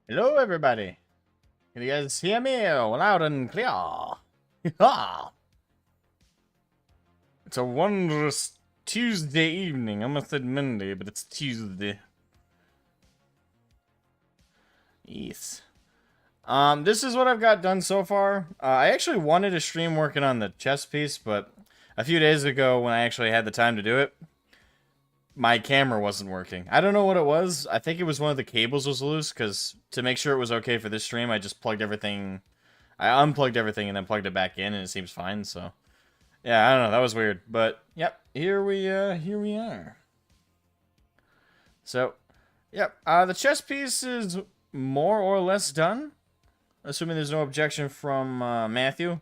Hello, everybody. Can you guys hear me loud and clear? Yeah. It's a wondrous Tuesday evening. I almost said Monday, but it's Tuesday. Yes. This is what I've got done so far. I actually wanted to stream working on the chess piece, but a few days ago when I actually had the time to do it, my camera wasn't working. I don't know what it was. I think it was one of the cables was loose, because to make sure it was okay for this stream, I just plugged everything. I unplugged everything and then plugged it back in, and it seems fine, so. Yeah, I don't know, that was weird. But, yep, here we are. So, yep, the chess piece is more or less done. Assuming there's no objection from Matthew,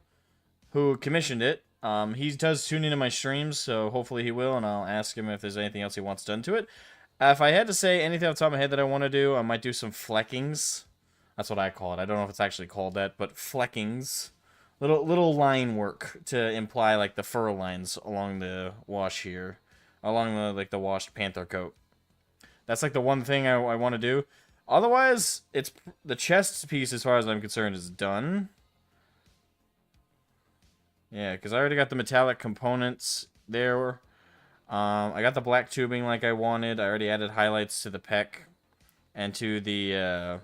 who commissioned it. He does tune into my streams, so hopefully he will, and I'll ask him if there's anything else he wants done to it. If I had to say anything off the top of my head that I want to do, I might do some fleckings. That's what I call it. I don't know if it's actually called that, but fleckings. Little line work to imply like the fur lines along the wash here. Along the washed panther coat. That's like the one thing I want to do. Otherwise, it's the chest piece as far as I'm concerned is done. Yeah, because I already got the metallic components there. I got the black tubing like I wanted. I already added highlights to the pec and to the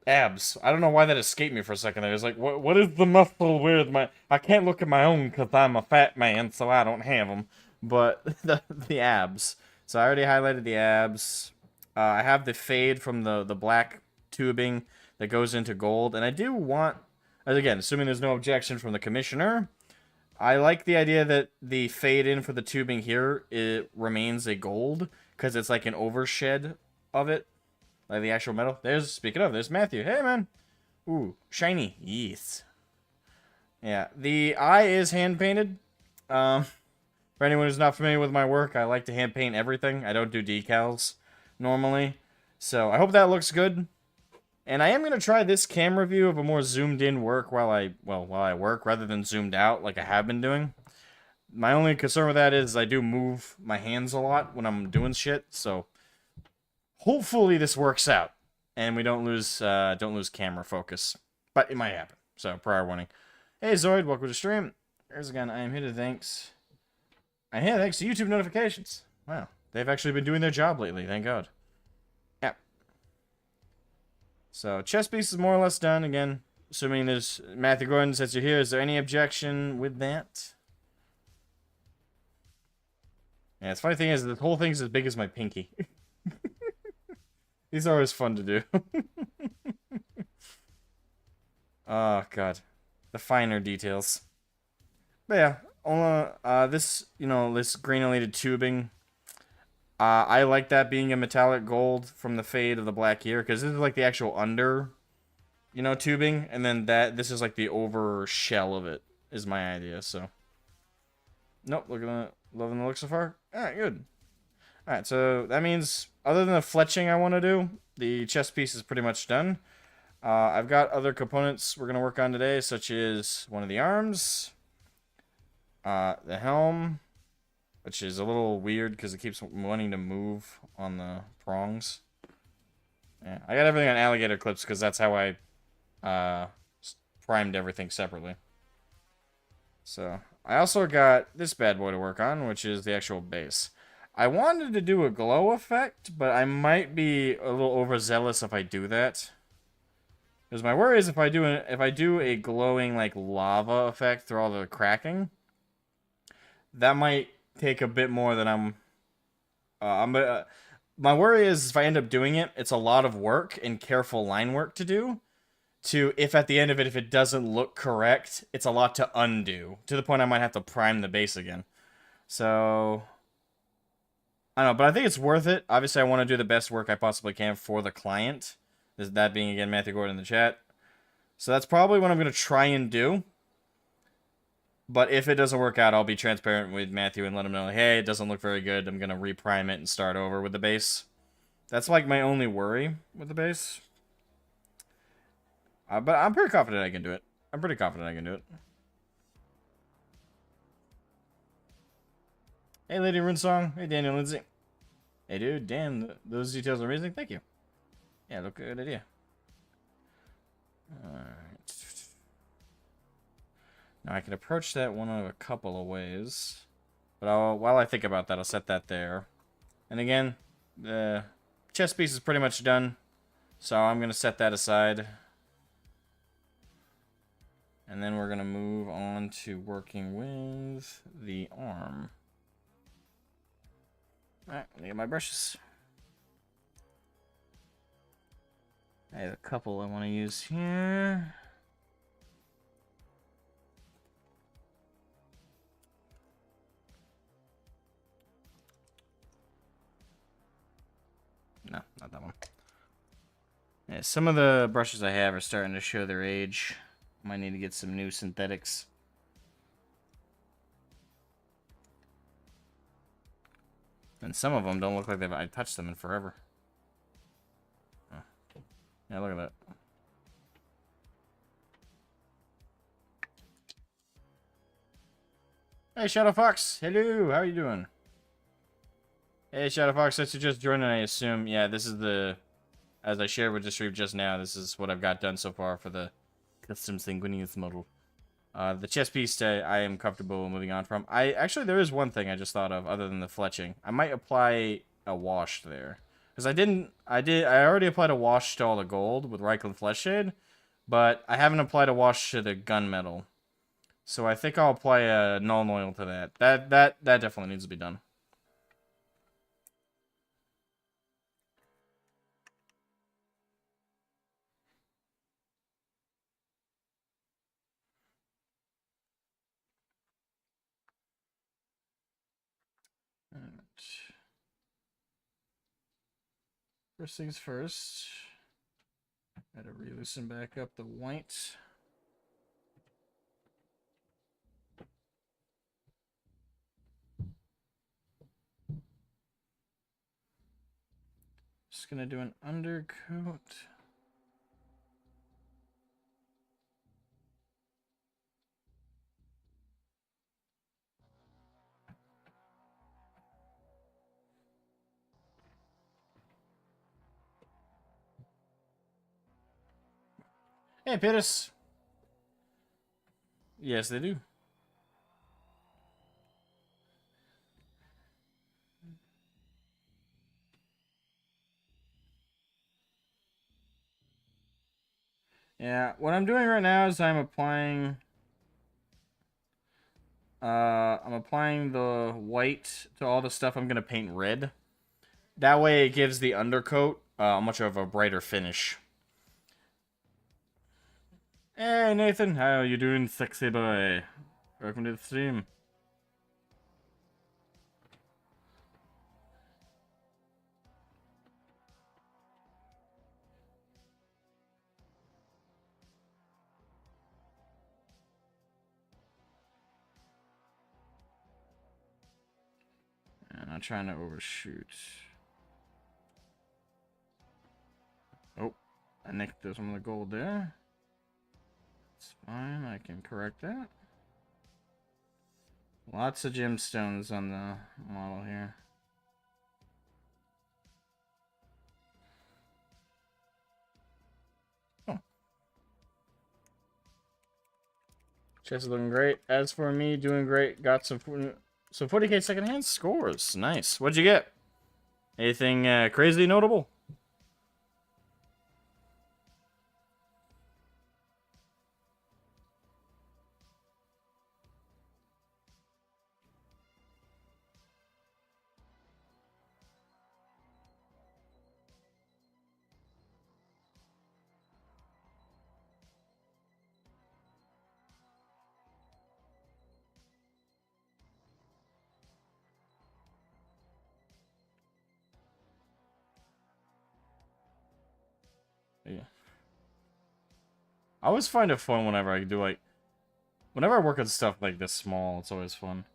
abs. I don't know why that escaped me for a second there. It's like, what is the muscle with my... I can't look at my own because I'm a fat man, so I don't have them. But the abs. So I already highlighted the abs. I have the fade from the black tubing that goes into gold. And I do want... Again, assuming there's no objection from the commissioner, I like the idea that the fade in for the tubing here, it remains a gold. Because it's like an overshed of it. Like the actual metal. Speaking of, there's Matthew. Hey, man. Ooh, shiny. Yes. Yeah, the eye is hand-painted. For anyone who's not familiar with my work, I like to hand-paint everything. I don't do decals normally. So, I hope that looks good. And I am going to try this camera view of a more zoomed-in work while I work, rather than zoomed out like I have been doing. My only concern with that is I do move my hands a lot when I'm doing shit, so... Hopefully this works out, and we don't lose camera focus. But it might happen, so prior warning. Hey Zoid, welcome to stream. Here's again, I am here to thanks to YouTube notifications. Wow, they've actually been doing their job lately, thank God. Yep. So, chess piece is more or less done, again, assuming there's... Matthew Gordon, since you're here, is there any objection with that? Yeah, the funny thing is, the whole thing's as big as my pinky. These are always fun to do. Oh, God. The finer details. But yeah, this granulated tubing, I like that being a metallic gold from the fade of the black here, because this is like the actual under, tubing, and then this is like the over shell of it, is my idea, so. Nope, loving the look so far. Alright, good. Alright, so that means, other than the fletching I want to do, the chest piece is pretty much done. I've got other components we're going to work on today, such as one of the arms, the helm, which is a little weird because it keeps wanting to move on the prongs. Yeah, I got everything on alligator clips because that's how I primed everything separately. So, I also got this bad boy to work on, which is the actual base. I wanted to do a glow effect, but I might be a little overzealous if I do that. Because my worry is if I do a glowing like lava effect through all the cracking, that might take a bit more than my worry is if I end up doing it, it's a lot of work and careful line work to do. If at the end of it, if it doesn't look correct, it's a lot to undo. To the point I might have to prime the base again. So... I don't know, but I think it's worth it. Obviously, I want to do the best work I possibly can for the client. That being, again, Matthew Gordon in the chat. So that's probably what I'm going to try and do. But if it doesn't work out, I'll be transparent with Matthew and let him know, hey, it doesn't look very good. I'm going to reprime it and start over with the base. That's like my only worry with the base. But I'm pretty confident I can do it. Hey, Lady Runesong. Hey, Daniel Lindsay. Hey, dude, damn, those details are amazing. Thank you. Yeah, look, good idea. Alright. Now, I can approach that one of a couple of ways. But while I think about that, I'll set that there. And again, the chess piece is pretty much done. So I'm going to set that aside. And then we're going to move on to working with the arm. Alright, let me get my brushes. I have a couple I want to use here. No, not that one. Yeah, some of the brushes I have are starting to show their age. Might need to get some new synthetics. And some of them don't look like I touched them in forever. Oh. Yeah, look at that. Hey, Shadow Fox. Hello, how are you doing? Hey, Shadow Fox, since you just joined, I assume, yeah, this is the, as I shared with the stream just now, this is what I've got done so far for the custom Sanguinius model. The chess piece I am comfortable moving on from. Actually, there is one thing I just thought of other than the fletching. I might apply a wash there. Because I already applied a wash to all the gold with Reichland Flesh Shade, but I haven't applied a wash to the gunmetal. So I think I'll apply a null oil to that. That definitely needs to be done. First things first. Gotta re-loosen back up the white. Just gonna do an undercoat. Hey, Pittis. Yes, they do. Yeah, what I'm doing right now is I'm applying the white to all the stuff I'm gonna paint red. That way it gives the undercoat much of a brighter finish. Hey Nathan, how you doing, sexy boy? Welcome to the stream. And I'm trying to overshoot. Oh, I nicked some of the gold there. It's fine, I can correct that. Lots of gemstones on the model here. Oh. Chest is looking great. As for me, doing great. Got some 40k secondhand scores. Nice. What'd you get? Anything crazy notable? Yeah. I always find it fun whenever I do whenever I work on stuff like this small, it's always fun.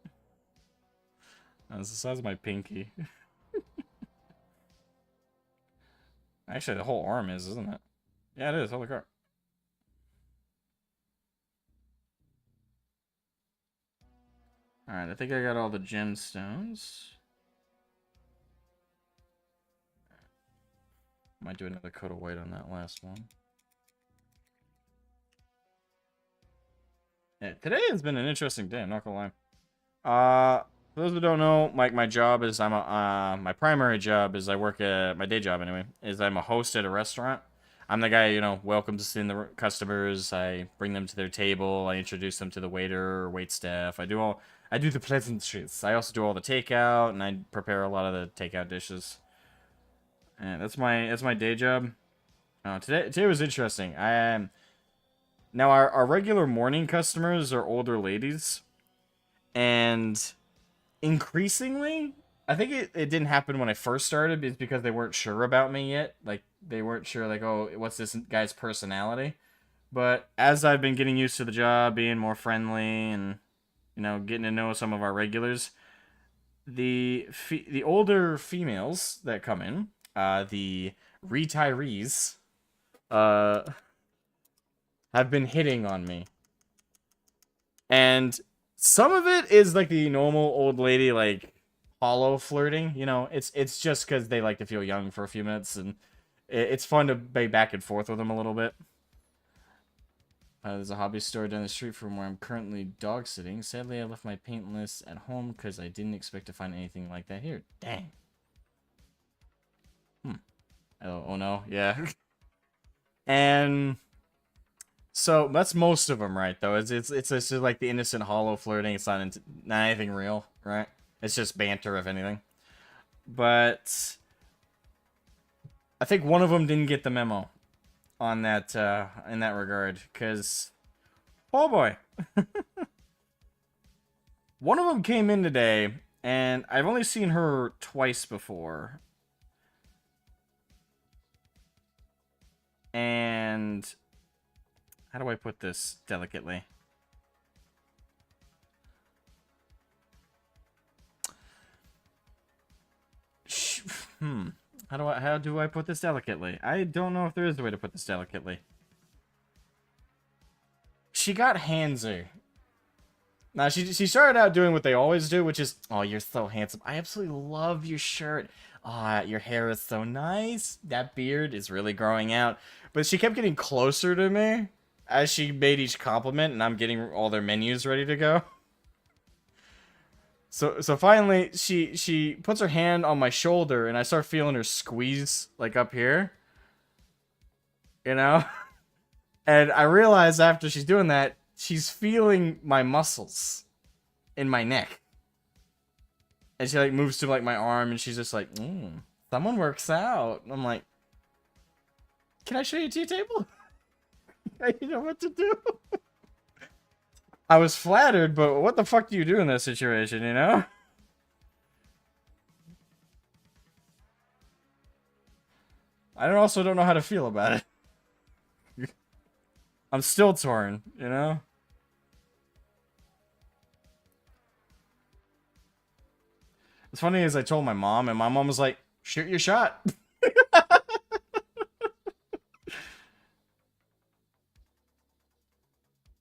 It's the size of my pinky. Actually, the whole arm is, isn't it? Yeah, it is. Holy crap. Alright, I think I got all the gemstones. might do another coat of white on that last one. Yeah, today has been an interesting day, I'm not gonna lie. For those who don't know, my job is my primary job is I work at my day job anyway, is I'm a host at a restaurant. I'm the guy, you know, welcomes in the customers, I bring them to their table, I introduce them to the waiter or wait staff. I do the pleasantries. I also do all the takeout and I prepare a lot of the takeout dishes. And that's my day job. Today was interesting. Now our regular morning customers are older ladies, and increasingly, I think it didn't happen when I first started, it's because they weren't sure about me yet. Like, they weren't sure, like, oh, what's this guy's personality? But as I've been getting used to the job, being more friendly, and, you know, getting to know some of our regulars, the older females that come in, the retirees, uh, have been hitting on me. And some of it is like the normal old lady, like, hollow flirting. You know, it's just because they like to feel young for a few minutes, and it's fun to be back and forth with them a little bit. There's a hobby store down the street from where I'm currently dog sitting. Sadly, I left my paint list at home because I didn't expect to find anything like that here. Dang. Oh no, yeah. And so that's most of them, right? Though it's just like the innocent hollow flirting. It's not anything real, right? It's just banter, if anything. But I think one of them didn't get the memo on that in that regard, because oh boy, one of them came in today, and I've only seen her twice before, and how do I put this delicately? How do I put this delicately? I don't know if there is a way to put this delicately. She got handsy. Now, she started out doing what they always do, which is, oh, you're so handsome. I absolutely love your shirt. Ah, your hair is so nice. That beard is really growing out. But she kept getting closer to me as she made each compliment, and I'm getting all their menus ready to go. So finally, she puts her hand on my shoulder, and I start feeling her squeeze, like, up here. You know? And I realize after she's doing that, she's feeling my muscles in my neck. And she, like, moves to, like, my arm, and she's just like, someone works out. And I'm like, can I show you a tea table? You know what to do? I was flattered, but what the fuck do you do in that situation, you know? I also don't know how to feel about it. I'm still torn, you know? What's funny is I told my mom, and my mom was like, shoot your shot.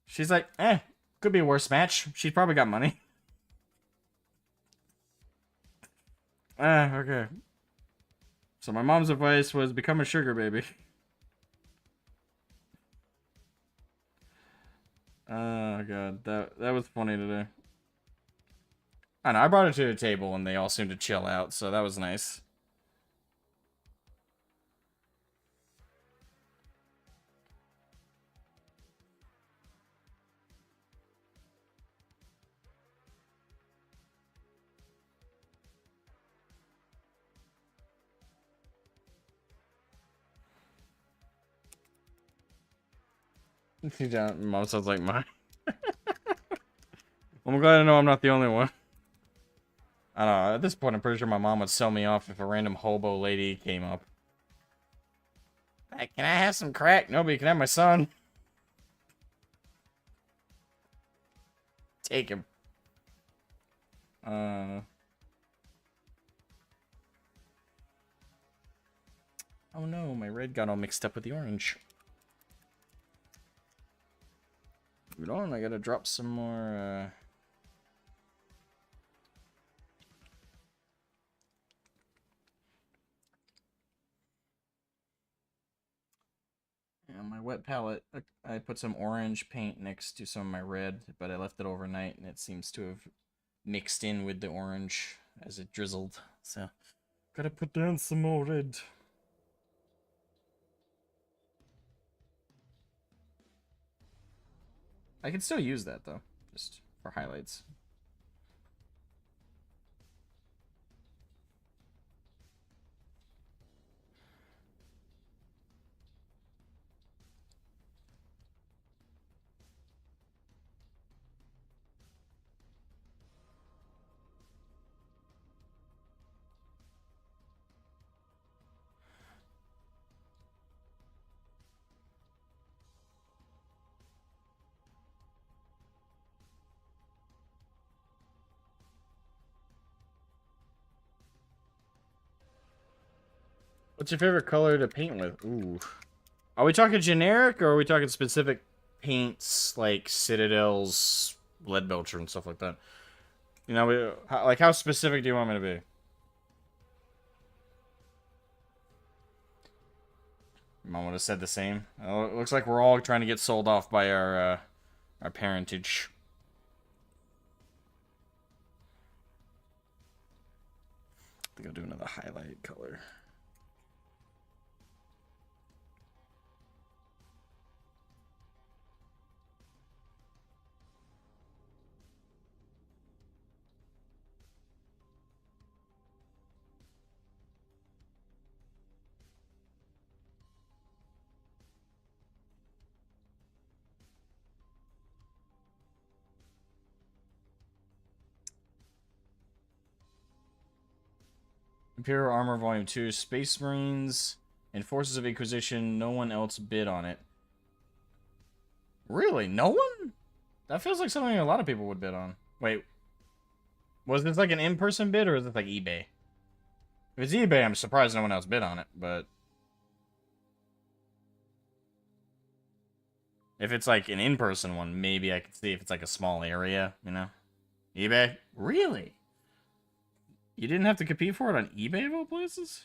She's like, could be a worse match. She's probably got money. Okay. So my mom's advice was become a sugar baby. Oh god, that was funny today. I know, I brought it to the table and they all seemed to chill out, so that was nice. Mom sounds like mine. I'm glad to know I'm not the only one. I don't know, at this point I'm pretty sure my mom would sell me off if a random hobo lady came up. Hey, can I have some crack? Nobody can have my son. Take him. Oh no, my red got all mixed up with the orange. Hold on, I gotta drop some more, On my wet palette, I put some orange paint next to some of my red, but I left it overnight, and it seems to have mixed in with the orange as it drizzled. So, gotta put down some more red. I can still use that, though, just for highlights. What's your favorite color to paint with? Ooh. Are we talking generic, or are we talking specific paints, like Citadel's, Lead Belcher, and stuff like that? You know, how specific do you want me to be? Mom would have said the same. Oh, it looks like we're all trying to get sold off by our parentage. I think I'll do another highlight color. Imperial Armor Volume 2, Space Marines, and Forces of Inquisition. No one else bid on it. Really? No one? That feels like something a lot of people would bid on. Wait. Was this like an in-person bid, or is it like eBay? If it's eBay, I'm surprised no one else bid on it, but... if it's like an in-person one, maybe I could see if it's like a small area, you know? eBay? Really? You didn't have to compete for it on eBay of all places?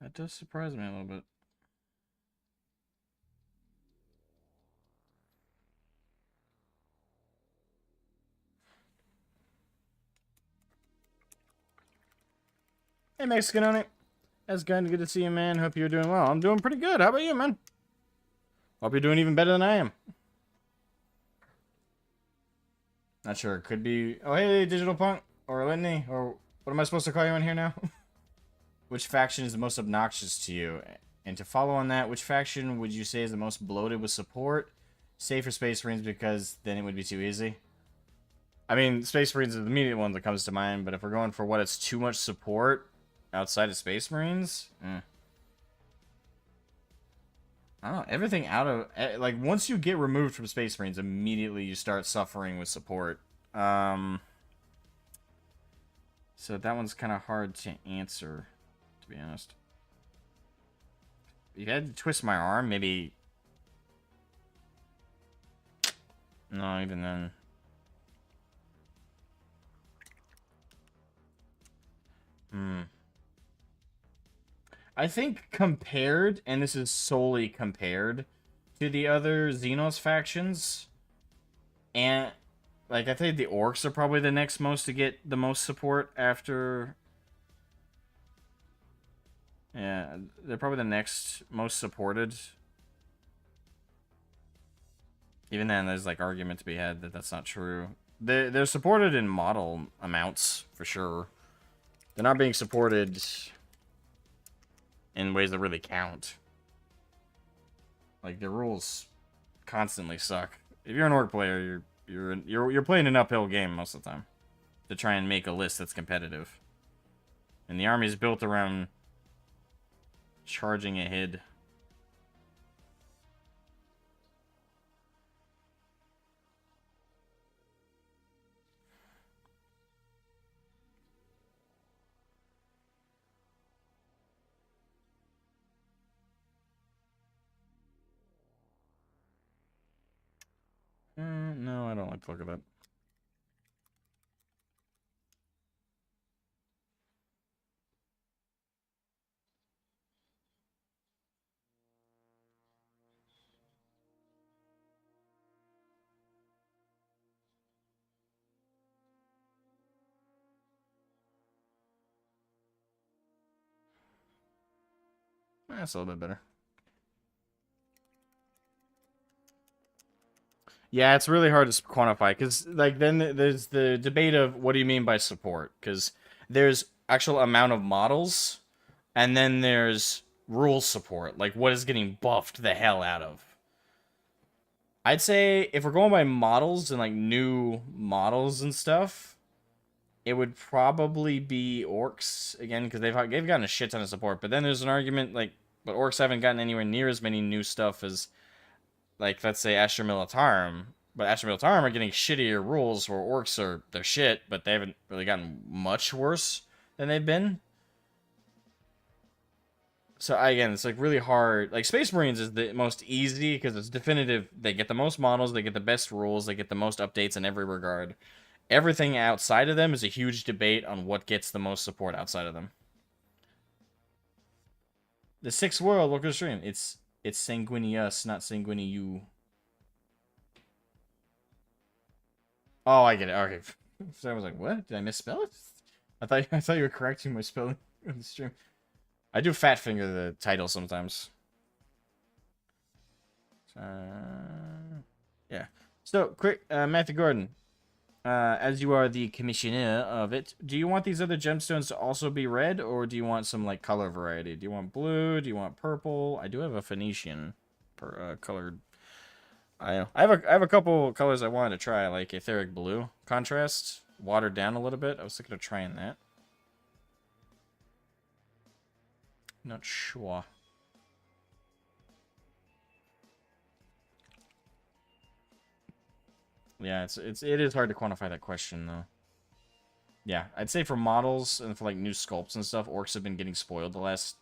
That does surprise me a little bit. Hey, Mexican on it. That's kind of good to see you, man. Hope you're doing well. I'm doing pretty good. How about you, man? Hope you're doing even better than I am. Not sure. It could be... oh, hey, Digital Punk. Or Lindy. Or what am I supposed to call you in here now? Which faction is the most obnoxious to you? And to follow on that, which faction would you say is the most bloated with support? Save for Space Marines, because then it would be too easy. I mean, Space Marines is the immediate one that comes to mind, but if we're going for what is too much support outside of Space Marines... I don't know, everything out of... like, once you get removed from Space Marines, immediately you start suffering with support. So that one's kind of hard to answer, to be honest. If you had to twist my arm, maybe... no, even then... I think compared, and this is solely compared, to the other Xenos factions, and, like, I think the Orcs are probably the next most to get the most support after... yeah, they're probably the next most supported. Even then, there's, like, argument to be had that that's not true. They're supported in model amounts, for sure. They're not being supported... in ways that really count. Like, the rules constantly suck. If you're an Orc player, you're playing an uphill game most of the time to try and make a list that's competitive. And the army is built around charging ahead. No, I don't like to look at that. That's a little bit better. Yeah, it's really hard to quantify because, like, then there's the debate of what do you mean by support? Because there's actual amount of models, and then there's rule support, like what is getting buffed the hell out of. I'd say if we're going by models and like new models and stuff, it would probably be orcs again because they've gotten a shit ton of support. But then there's an argument like, but orcs haven't gotten anywhere near as many new stuff as, like, let's say Astra Militarum. But Astra Militarum are getting shittier rules where orcs are their shit, but they haven't really gotten much worse than they've been. So again, it's like really hard. Like Space Marines is the most easy because it's definitive. They get the most models, they get the best rules, they get the most updates in every regard. Everything outside of them is a huge debate on what gets the most support outside of them. The Sixth World, welcome to the stream. It's Sanguinius, not Sanguiniu. Oh, I get it. Okay. So I was like, what? Did I misspell it? I thought you were correcting my spelling on the stream. I do fat finger the title sometimes. Yeah. So, quick, Matthew Gordon. As you are the commissioner of it, do you want these other gemstones to also be red, or do you want some, like, color variety? Do you want blue? Do you want purple? I do have a Phoenician colored. I have a couple colors I wanted to try, like etheric blue contrast, watered down a little bit. I was thinking of trying that. Not sure. Yeah, it is hard to quantify that question though. Yeah, I'd say for models and for like new sculpts and stuff, orcs have been getting spoiled the last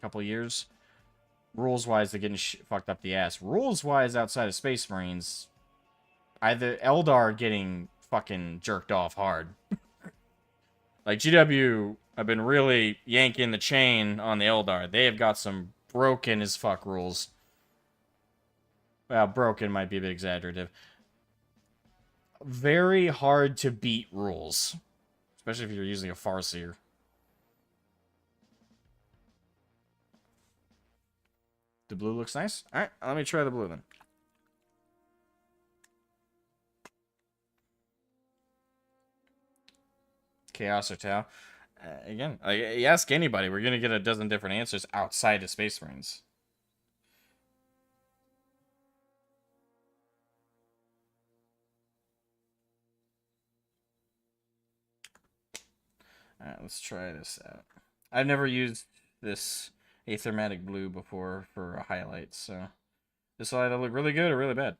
couple years. Rules wise, they're getting fucked up the ass. Rules wise, outside of Space Marines, either Eldar are getting fucking jerked off hard. Like GW have been really yanking the chain on the Eldar. They have got some broken as fuck rules. Well, broken might be a bit exaggerative. Very hard to beat rules. Especially if you're using a Farseer. The blue looks nice. Alright, let me try the blue then. Chaos or Tau. Again, you ask anybody, we're going to get a dozen different answers outside of Space Marines. Alright, let's try this out. I've never used this Aethermatic blue before for a highlight, so this will either look really good or really bad.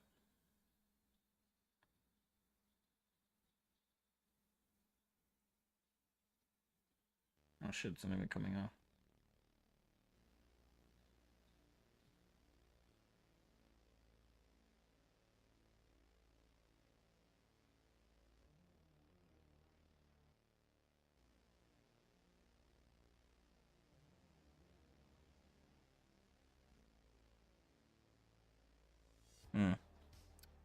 Oh shit, it's not even coming off.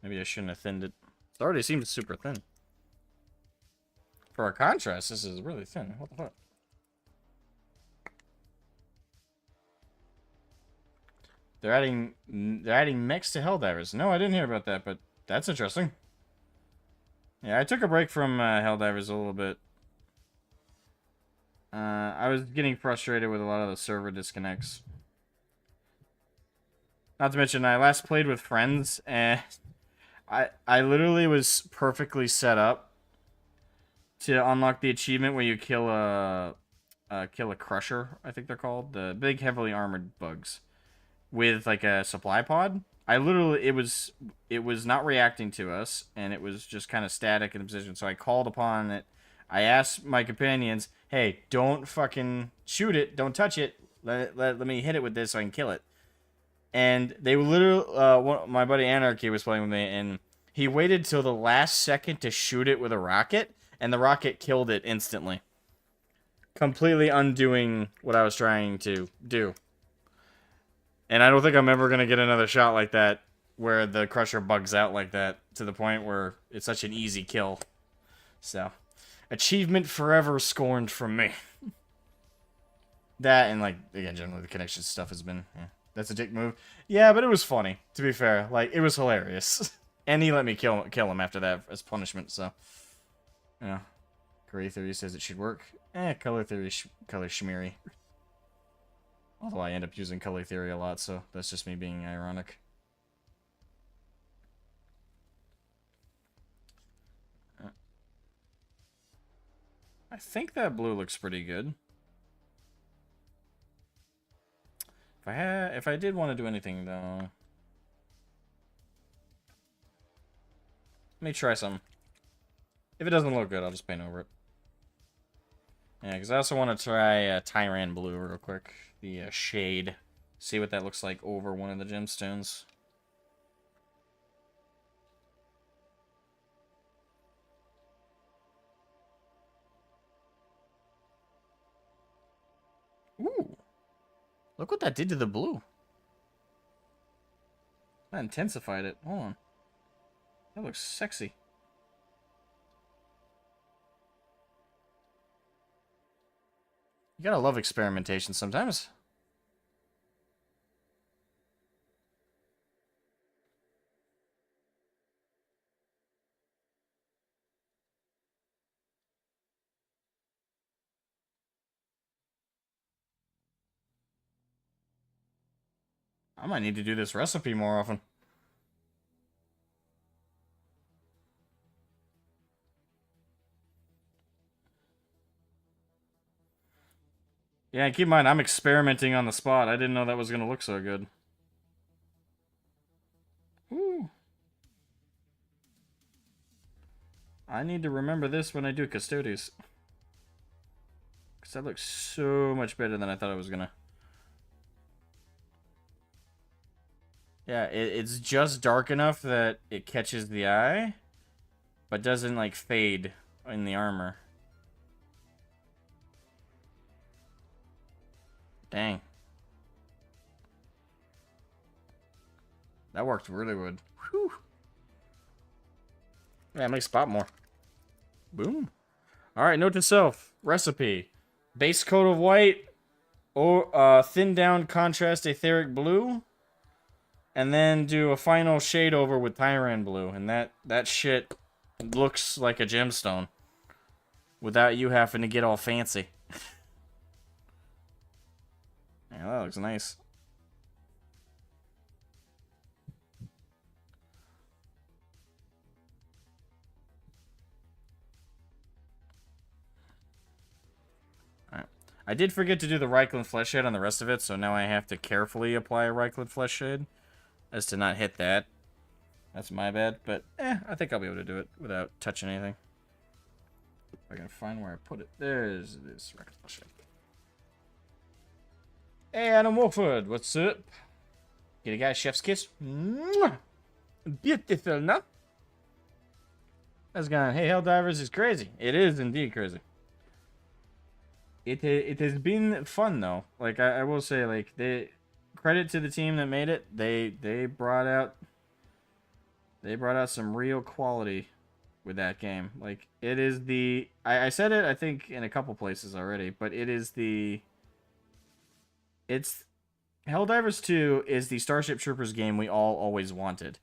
Maybe I shouldn't have thinned it. It already seems super thin. For a contrast, this is really thin. What the fuck? They're adding mechs to Helldivers. No, I didn't hear about that, but that's interesting. Yeah, I took a break from Helldivers a little bit. I was getting frustrated with a lot of the server disconnects. Not to mention, I last played with friends, and I literally was perfectly set up to unlock the achievement where you kill a crusher, I think they're called, the big heavily armored bugs, with like a supply pod. I literally it was not reacting to us, and it was just kind of static in the position. So I called upon it. I asked my companions, "Hey, don't fucking shoot it, don't touch it. Let me hit it with this so I can kill it." And they were literally, my buddy Anarchy was playing with me, and He waited till the last second to shoot it with a rocket, and the rocket killed it instantly. Completely undoing what I was trying to do. And I don't think I'm ever going to get another shot like that where the Crusher bugs out like that to the point where it's such an easy kill. So, achievement forever scorned from me. That and, like, again, generally the connection stuff has been, yeah, that's a dick move. Yeah, but it was funny, to be fair. Like, it was hilarious. And he let me kill him after that as punishment, so. You know, Gray Theory says it should work. Color Theory, color schmeary. Although I end up using Color Theory a lot, so that's just me being ironic. I think that blue looks pretty good. If I did want to do anything, though... Let me try some. If it doesn't look good, I'll just paint over it. Yeah, because I also want to try Tyran Blue real quick. The shade. See what that looks like over one of the gemstones. Ooh. Look what that did to the blue. That intensified it. Hold on. That looks sexy. You gotta love experimentation sometimes. I might need to do this recipe more often. Yeah, keep in mind, I'm experimenting on the spot. I didn't know that was gonna look so good. Ooh. I need to remember this when I do Custodes. Because that looks so much better than I thought it was gonna. Yeah, it's just dark enough that it catches the eye, but doesn't, like, fade in the armor. Dang. That worked really good. Whew. Yeah, make spot more. Boom. Alright, note to self. Recipe. Base coat of white, or thin down contrast etheric blue, and then do a final shade over with Tyran blue, and that shit looks like a gemstone without you having to get all fancy. Yeah, that looks nice. Alright. I did forget to do the Reichland Flesh Shade on the rest of it, so now I have to carefully apply a Reichland Flesh Shade as to not hit that. That's my bad, but I think I'll be able to do it without touching anything. If I can find where I put it. There's this Reichland Flesh Shade. Hey, Adam Wolford, what's up? Get a guy chef's kiss. Mwah! Beautiful, no? That's gone. Hey, Helldivers is crazy. It is indeed crazy. It has been fun though. Like I will say, like credit to the team that made it. They brought out some real quality with that game. Like it is the I said it I think in a couple places already, but it's Helldivers 2 is the Starship Troopers game we all always wanted.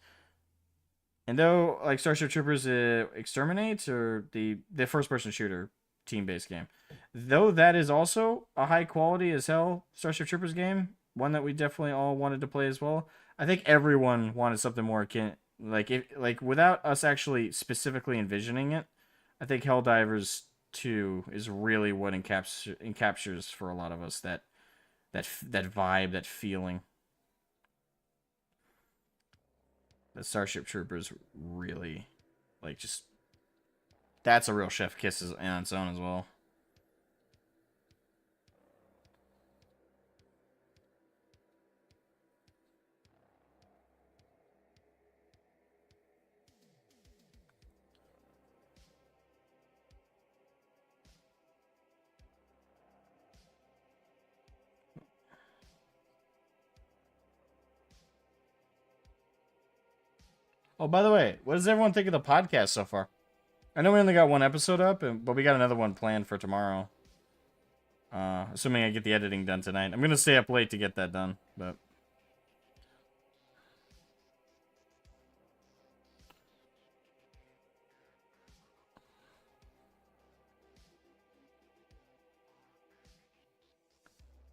And though, like, Starship Troopers Exterminate, or the first-person shooter team-based game, though that is also a high-quality as hell Starship Troopers game, one that we definitely all wanted to play as well, I think everyone wanted something more akin, like without us actually specifically envisioning it, I think Helldivers 2 is really what encaptures for a lot of us that vibe, that feeling. The Starship Troopers really, like, just... That's a real chef kiss on its own as well. Oh, by the way, what does everyone think of the podcast so far? I know we only got one episode up, but we got another one planned for tomorrow. Assuming I get the editing done tonight. I'm gonna stay up late to get that done, but...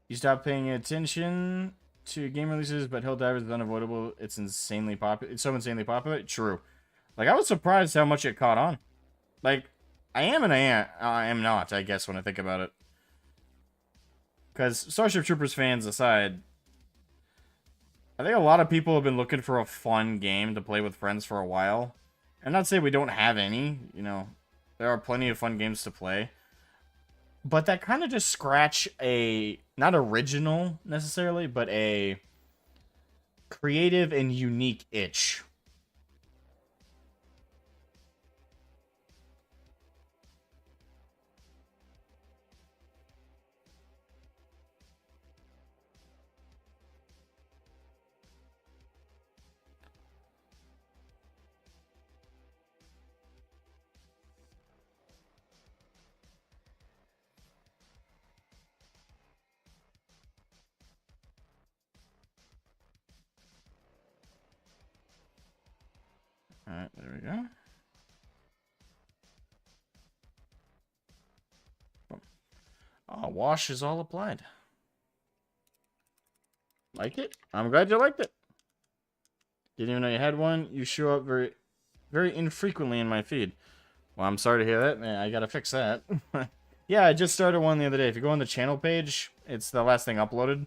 You stop paying attention to game releases, but Helldivers is unavoidable. It's insanely popular. It's so insanely popular. True. Like, I was surprised how much it caught on. Like, I am and I am not, I guess, when I think about it. Because Starship Troopers fans aside, I think a lot of people have been looking for a fun game to play with friends for a while. And not to say we don't have any, you know, there are plenty of fun games to play. But that kind of just scratch a, not original necessarily, but a creative and unique itch. Alright, there we go. Wash is all applied. Like it? I'm glad you liked it. Didn't even know you had one. You show up very, very infrequently in my feed. Well, I'm sorry to hear that. Man, I gotta fix that. Yeah, I just started one the other day. If you go on the channel page, it's the last thing uploaded.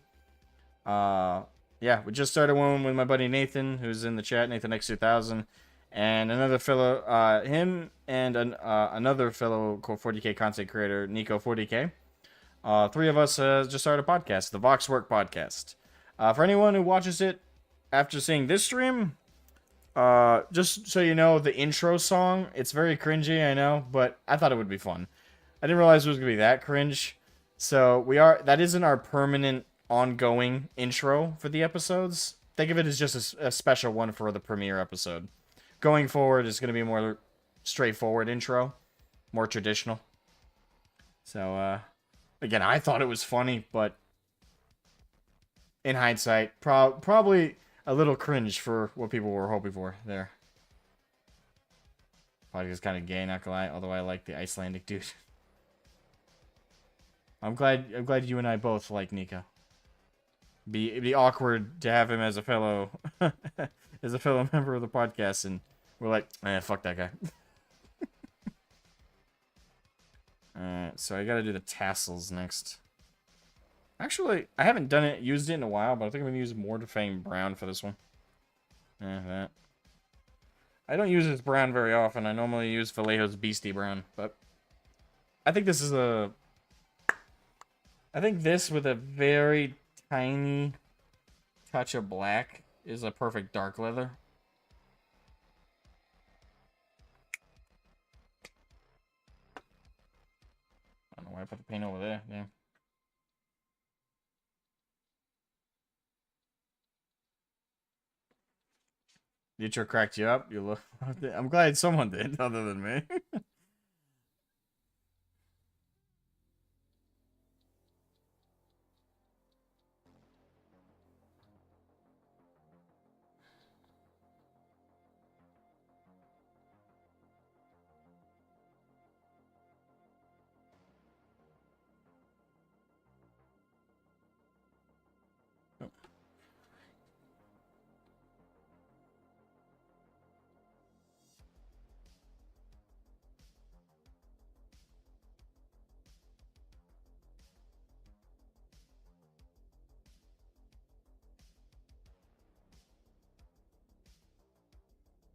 Yeah, we just started one with my buddy Nathan, who's in the chat, Nathan X2000, and another fellow, him and another fellow 40k content creator, Nico 40k. Three of us just started a podcast, the Voxwork Podcast. For anyone who watches it after seeing this stream, just so you know, the intro song, it's very cringy, I know, but I thought it would be fun. I didn't realize it was going to be that cringe. So that isn't our permanent, ongoing intro for the episodes. Think of it as just a special one for the premiere episode. Going forward, it's going to be a more straightforward intro, more traditional. So, again, I thought it was funny, but in hindsight, probably a little cringe for what people were hoping for there. Probably is kind of gay, not gonna lie, although I like the Icelandic dude. I'm glad you and I both like Nico. It'd be awkward to have him as a fellow as a fellow member of the podcast, and we're like, fuck that guy. Alright, so I gotta do the tassels next. Actually, I haven't used it in a while, but I think I'm gonna use Mortarfang Brown for this one. That. I don't use this brown very often. I normally use Vallejo's Beastie Brown, but I think this is I think this with a very tiny touch of black is a perfect dark leather. I don't know why I put the paint over there. Yeah. The intro cracked you up. You look. I'm glad someone did, other than me.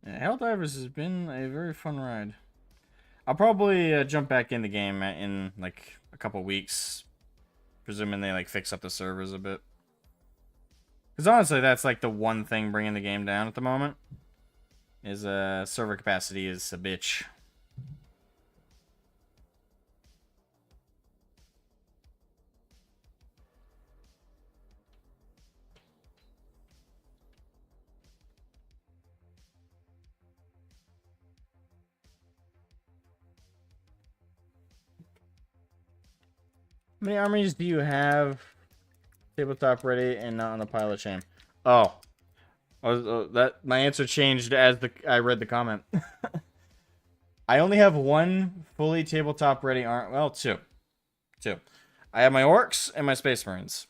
Yeah, Helldivers has been a very fun ride. I'll probably jump back in the game in like a couple weeks, presuming they like fix up the servers a bit. Because honestly, that's like the one thing bringing the game down at the moment. Is server capacity is a bitch. many armies do you have tabletop ready and not on the pile of shame? Oh. That my answer changed as I read the comment. I only have one fully tabletop ready arm. Well, two. I have my orcs and my space marines.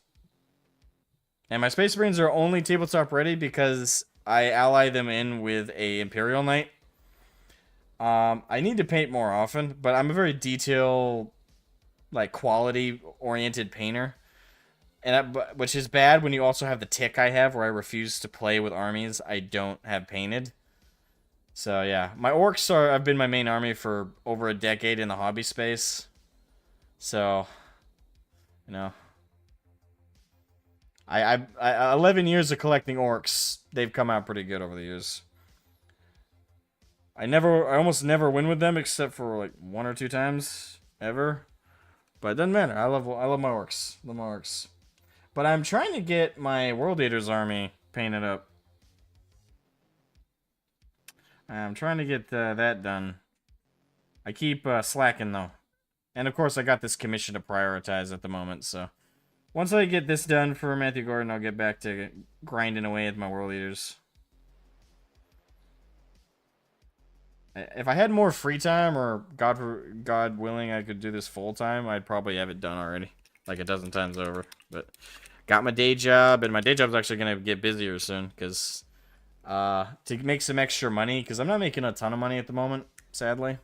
And my space marines are only tabletop ready because I ally them in with a Imperial Knight. I need to paint more often, but I'm a very detail, like quality-oriented painter. Which is bad when you also have the tick I have, where I refuse to play with armies I don't have painted. So yeah, my orcs have been my main army for over a decade in the hobby space. So, you know, I 11 years of collecting orcs, they've come out pretty good over the years. I almost never win with them except for like 1 or 2 times ever. But it doesn't matter. I love my orcs. Love my orcs. But I'm trying to get my World Eaters army painted up. I'm trying to get that done. I keep slacking, though. And, of course, I got this commission to prioritize at the moment, so... Once I get this done for Matthew Gordon, I'll get back to grinding away at my World Eaters. If I had more free time, or God willing, I could do this full-time, I'd probably have it done already. Like a dozen times over, but... Got my day job, and my day job's actually going to get busier soon, because to make some extra money, because I'm not making a ton of money at the moment, sadly.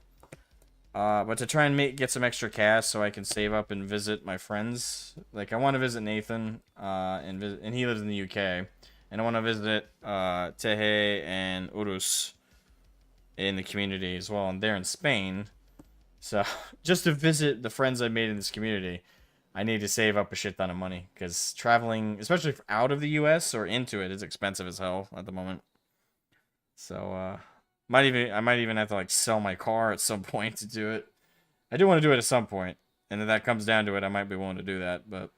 But to try and get some extra cash so I can save up and visit my friends. Like, I want to visit Nathan, and he lives in the UK. And I want to visit Tehe and Urus in the community as well, and they're in Spain. So, just to visit the friends I made in this community, I need to save up a shit ton of money, because traveling, especially out of the U.S. or into it, is expensive as hell at the moment. So, I might even have to like sell my car at some point to do it. I do want to do it at some point, and if that comes down to it, I might be willing to do that. But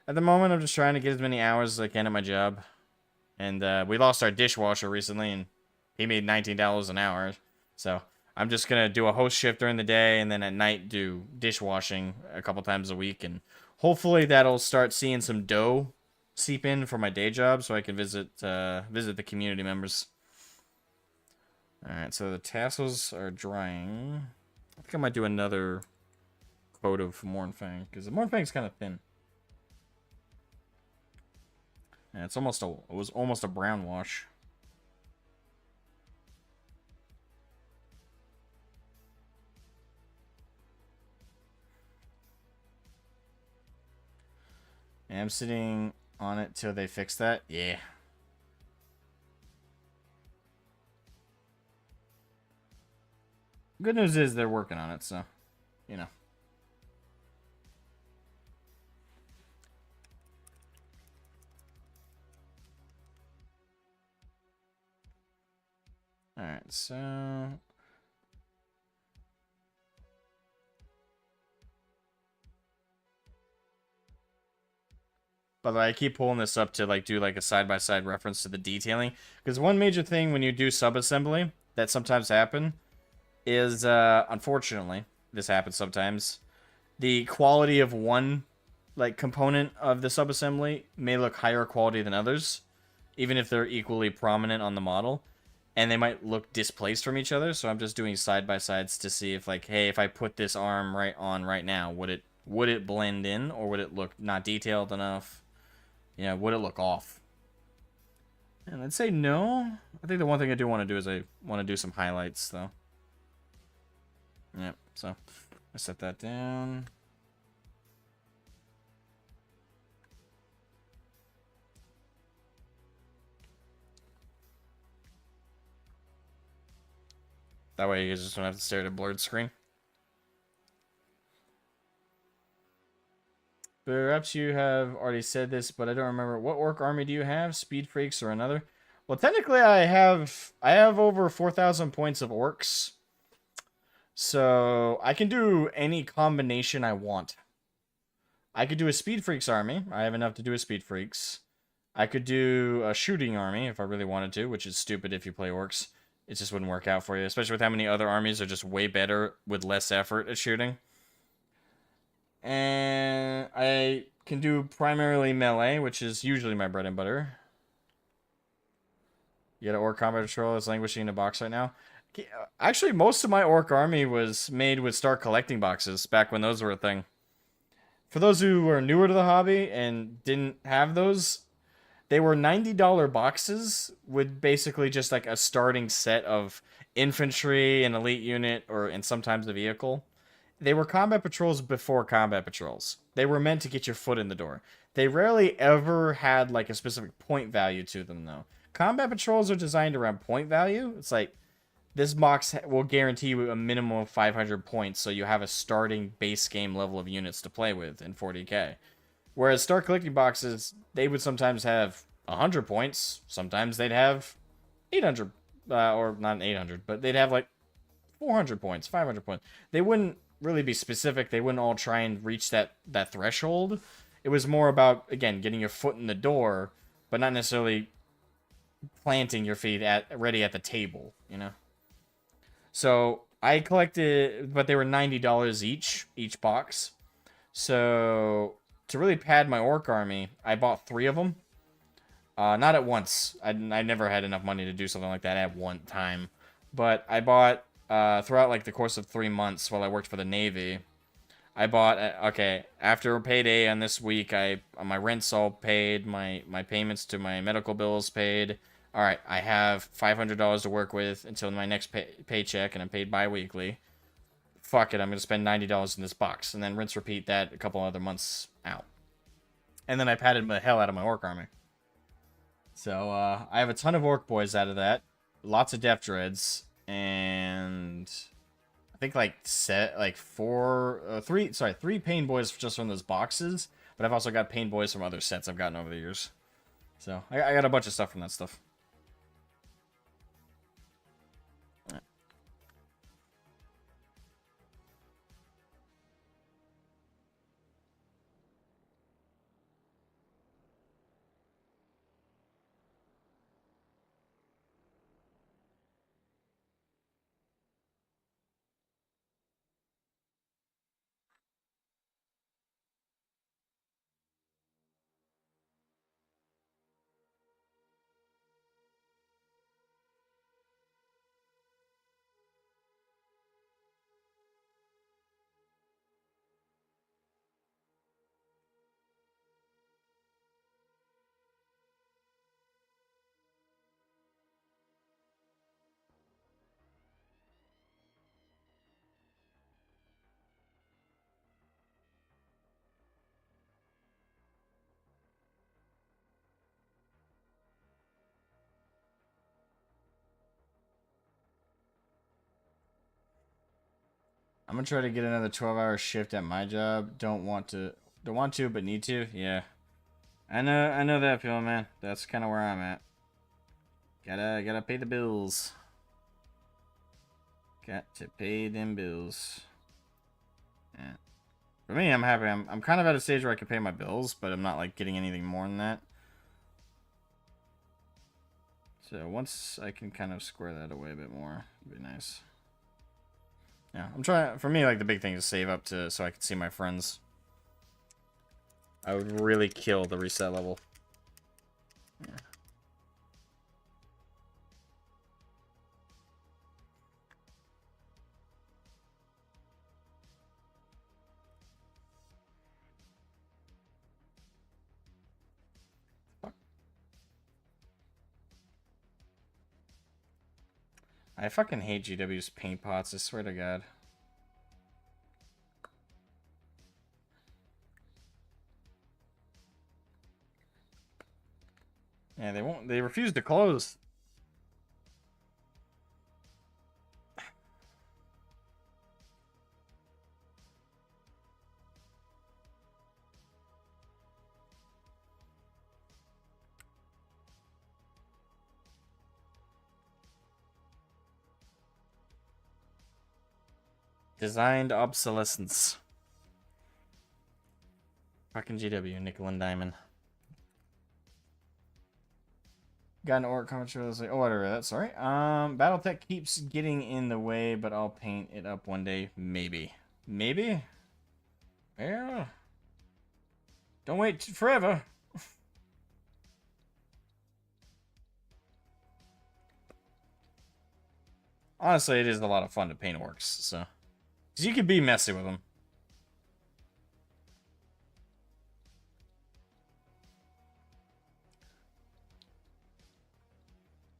at the moment, I'm just trying to get as many hours as I can at my job. And we lost our dishwasher recently, and he made $19 an hour. So I'm just going to do a host shift during the day, and then at night do dishwashing a couple times a week. And hopefully that'll start seeing some dough seep in for my day job so I can visit the community members. Alright, so the tassels are drying. I think I might do another coat of Mornfang, because the Mornfang's kind of thin. And it was almost a brown wash. And I'm sitting on it till they fix that. Yeah. Good news is they're working on it, so, you know. Alright, so... By the way, I keep pulling this up to like do like a side-by-side reference to the detailing. Because one major thing when you do sub-assembly that sometimes happen is, unfortunately, this happens sometimes, the quality of one like component of the sub-assembly may look higher quality than others, even if they're equally prominent on the model. And they might look displaced from each other, so I'm just doing side-by-sides to see if, like, hey, if I put this arm right now, would it blend in, or would it look not detailed enough? Yeah, would it look off? And I'd say no. I think the one thing I do want to do is I want to do some highlights, though. Yep, so I set that down. That way you guys just don't have to stare at a blurred screen. Perhaps you have already said this, but I don't remember. What orc army do you have? Speed Freaks or another? Well, technically I have over 4,000 points of orcs. So I can do any combination I want. I could do a Speed Freaks army. I have enough to do a Speed Freaks. I could do a shooting army if I really wanted to, which is stupid if you play orcs. It just wouldn't work out for you, especially with how many other armies are just way better with less effort at shooting. And I can do primarily melee, which is usually my bread and butter. You got an orc combat patrol that's languishing in a box right now. Actually, most of my orc army was made with Star collecting boxes back when those were a thing. For those who are newer to the hobby and didn't have those, they were $90 boxes with basically just like a starting set of infantry, an elite unit, and sometimes a vehicle. They were combat patrols before combat patrols. They were meant to get your foot in the door. They rarely ever had like a specific point value to them though. Combat patrols are designed around point value. It's like this box will guarantee you a minimum of 500 points, so you have a starting base game level of units to play with in 40k. Whereas Star collecting boxes, they would sometimes have 100 points. Sometimes they'd have 800, or not 800, but they'd have like 400 points, 500 points. They wouldn't really be specific. They wouldn't all try and reach that threshold. It was more about, again, getting your foot in the door, but not necessarily planting your feet ready at the table, you know? So I collected, but they were $90 each box. So to really pad my orc army, I bought 3 of them. Not at once. I never had enough money to do something like that at one time. But I bought throughout like the course of 3 months while I worked for the Navy. I bought okay, after payday on this week, my rent's all paid, my payments to my medical bills paid. All right, I have $500 to work with until my next paycheck, and I'm paid bi-weekly. Fuck it, I'm gonna spend $90 in this box, and then rinse repeat that a couple other months out. And then I padded the hell out of my orc army. So I have a ton of orc boys out of that, lots of depth dreads, and I think like three pain boys just from those boxes. But I've also got pain boys from other sets I've gotten over the years. So I got a bunch of stuff from that stuff. I'm gonna try to get another 12-hour shift at my job. Don't want to, but need to. Yeah, I know that feeling, man. That's kind of where I'm at. Gotta pay the bills. Got to pay them bills. Yeah. For me, I'm happy. I'm kind of at a stage where I can pay my bills, but I'm not like getting anything more than that. So once I can kind of square that away a bit more, it'd be nice. Yeah, I'm trying. For me, like the big thing is save up to so I can see my friends. I would really kill the reset level. Yeah. I fucking hate GW's paint pots, I swear to God. Yeah, they refuse to close. Designed obsolescence. Fucking GW, nickel and diamond. Got an orc commentary. I was like, oh, whatever. That's sorry. BattleTech keeps getting in the way, but I'll paint it up one day. Maybe. Maybe? Yeah. Don't wait forever. Honestly, it is a lot of fun to paint orcs, so. Because you can be messy with them.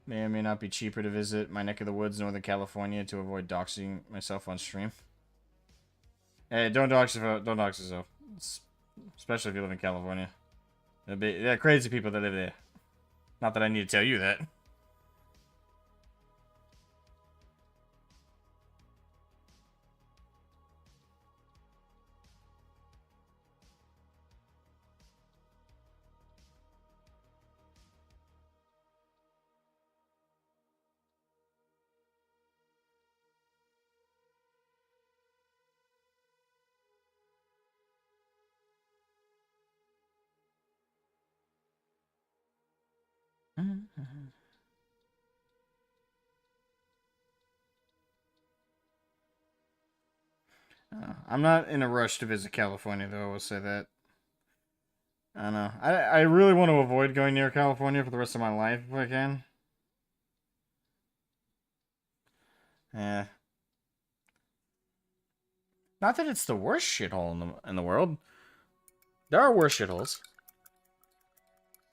May or may not be cheaper to visit my neck of the woods, Northern California, to avoid doxing myself on stream. Hey, don't dox yourself. Especially if you live in California. There are crazy people that live there. Not that I need to tell you that. I'm not in a rush to visit California, though. I will say that. I don't know. I really want to avoid going near California for the rest of my life if I can. Yeah. Not that it's the worst shithole in the world. There are worse shitholes.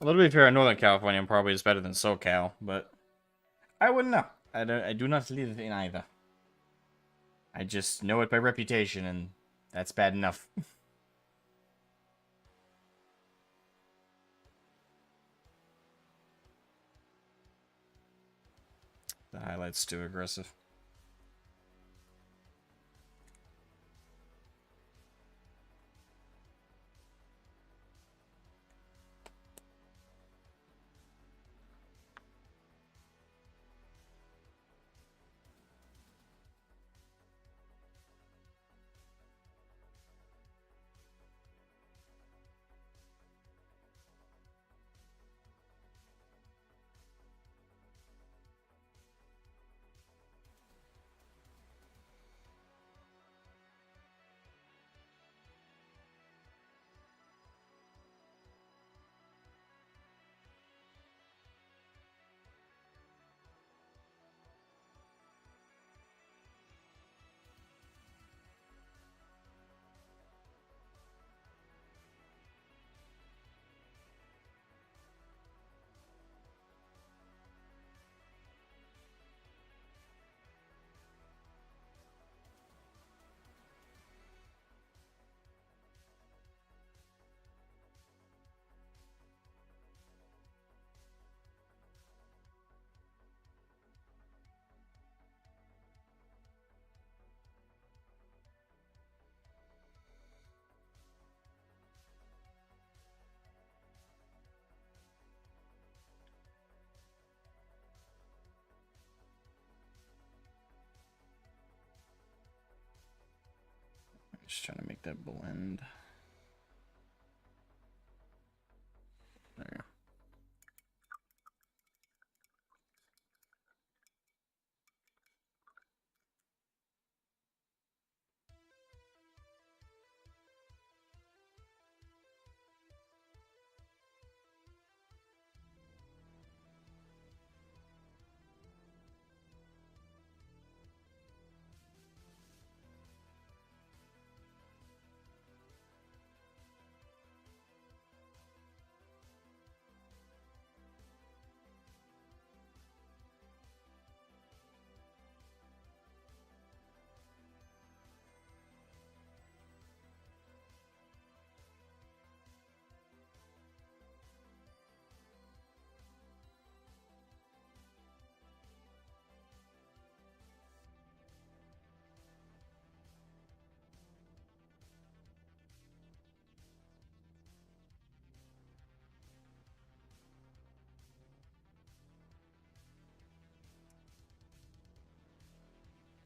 A little bit fair, Northern California probably is better than SoCal, but I wouldn't know. I do not live in either. I just know it by reputation, and that's bad enough. The highlight's too aggressive. Just trying to make that blend. There you go.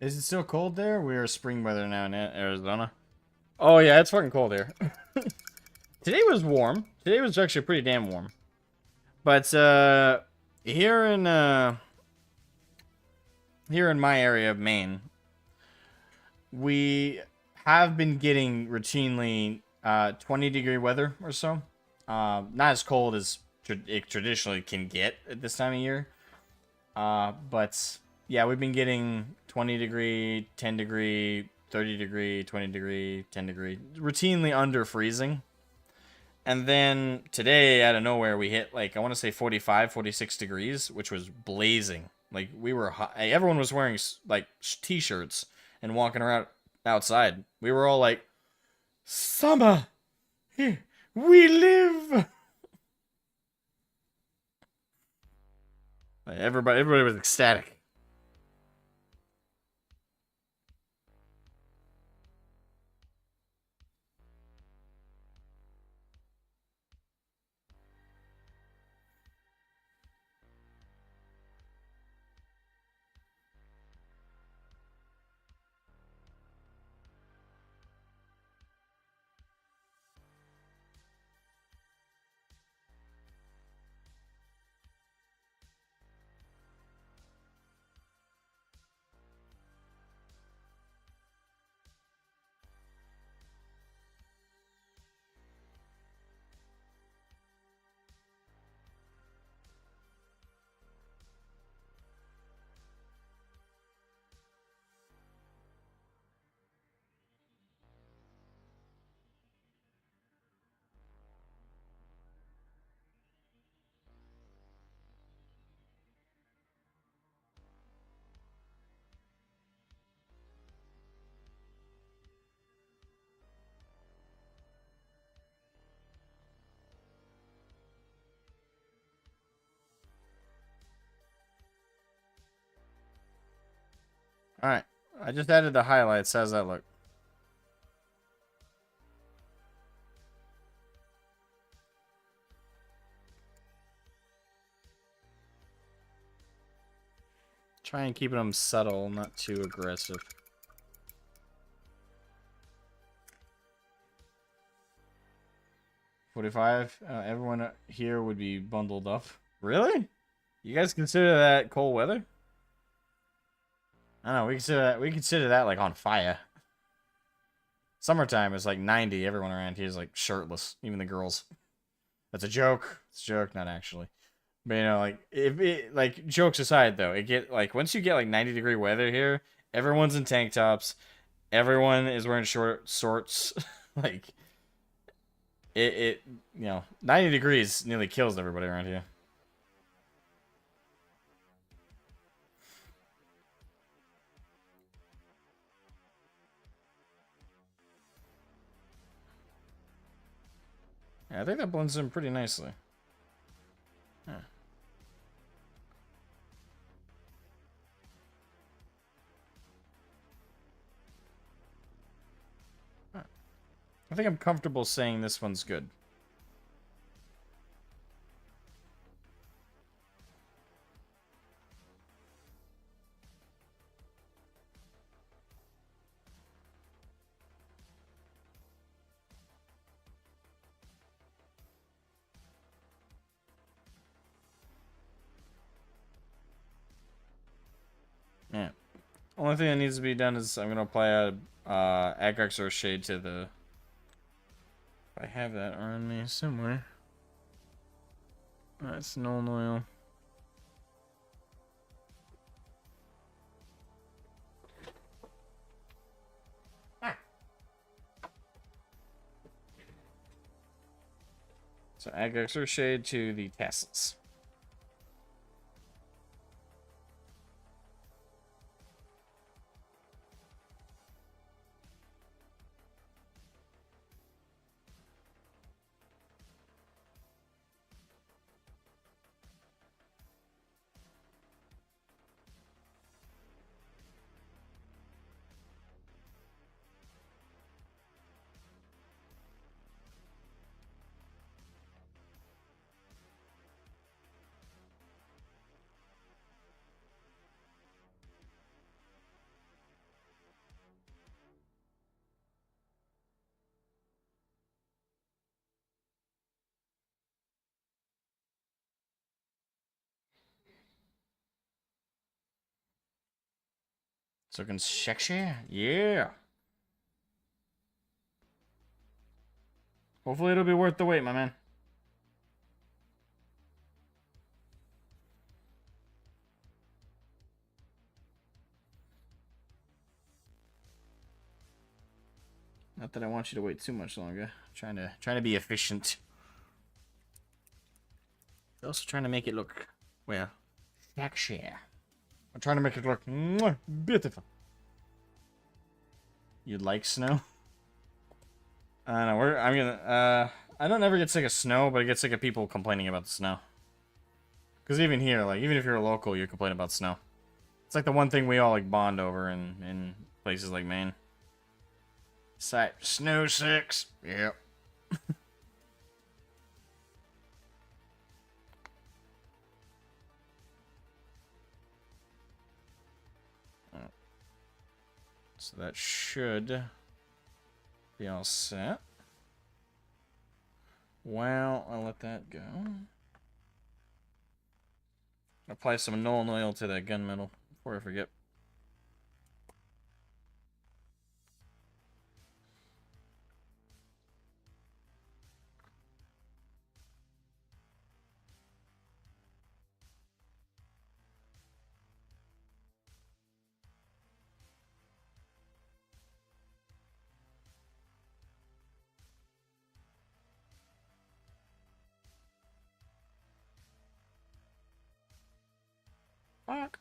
Is it still cold there? We are spring weather now in Arizona. Oh yeah, it's fucking cold here. Today was warm. Today was actually pretty damn warm. But here in my area of Maine, we have been getting routinely 20-degree weather or so. Not as cold as it traditionally can get at this time of year. But yeah, we've been getting 20-degree, 10-degree, 30-degree, 20-degree, 10-degree, routinely under freezing. And then today, out of nowhere, we hit like, I want to say 45, 46 degrees, which was blazing. Like, we were hot. Everyone was wearing like t-shirts and walking around outside. We were all like, summer, here we live. Like, everybody was ecstatic. All right, I just added the highlights. How's that look? Try and keep them subtle, not too aggressive. 45. Everyone here would be bundled up. Really? You guys consider that cold weather? I don't know. We consider that like on fire. Summertime is like 90. Everyone around here is like shirtless, even the girls. That's a joke. It's a joke, not actually. But you know, like if it like jokes aside though, it get like once you get like 90-degree weather here, everyone's in tank tops. Everyone is wearing short shorts. Like it 90 degrees nearly kills everybody around here. Yeah, I think that blends in pretty nicely. Yeah. I think I'm comfortable saying this one's good. Yeah. Only thing that needs to be done is I'm gonna apply a Agrax or shade to the. I have that on me somewhere. That's Null Oil. So Agrax or shade to the tassels. So looking sexy, yeah. Hopefully it'll be worth the wait, my man. Not that I want you to wait too much longer. Trying to be efficient. Also trying to make it look, well, sexy. I'm trying to make it look beautiful. You like snow? I don't know. I'm gonna. I don't ever get sick of snow, but I get sick of people complaining about the snow. Because even here, like, even if you're a local, you complain about snow. It's like the one thing we all like bond over in places like Maine. Snow six. Yep. So that should be all set. Well, I'll let that go. Apply some Nolan oil to that gunmetal before I forget. Fuck.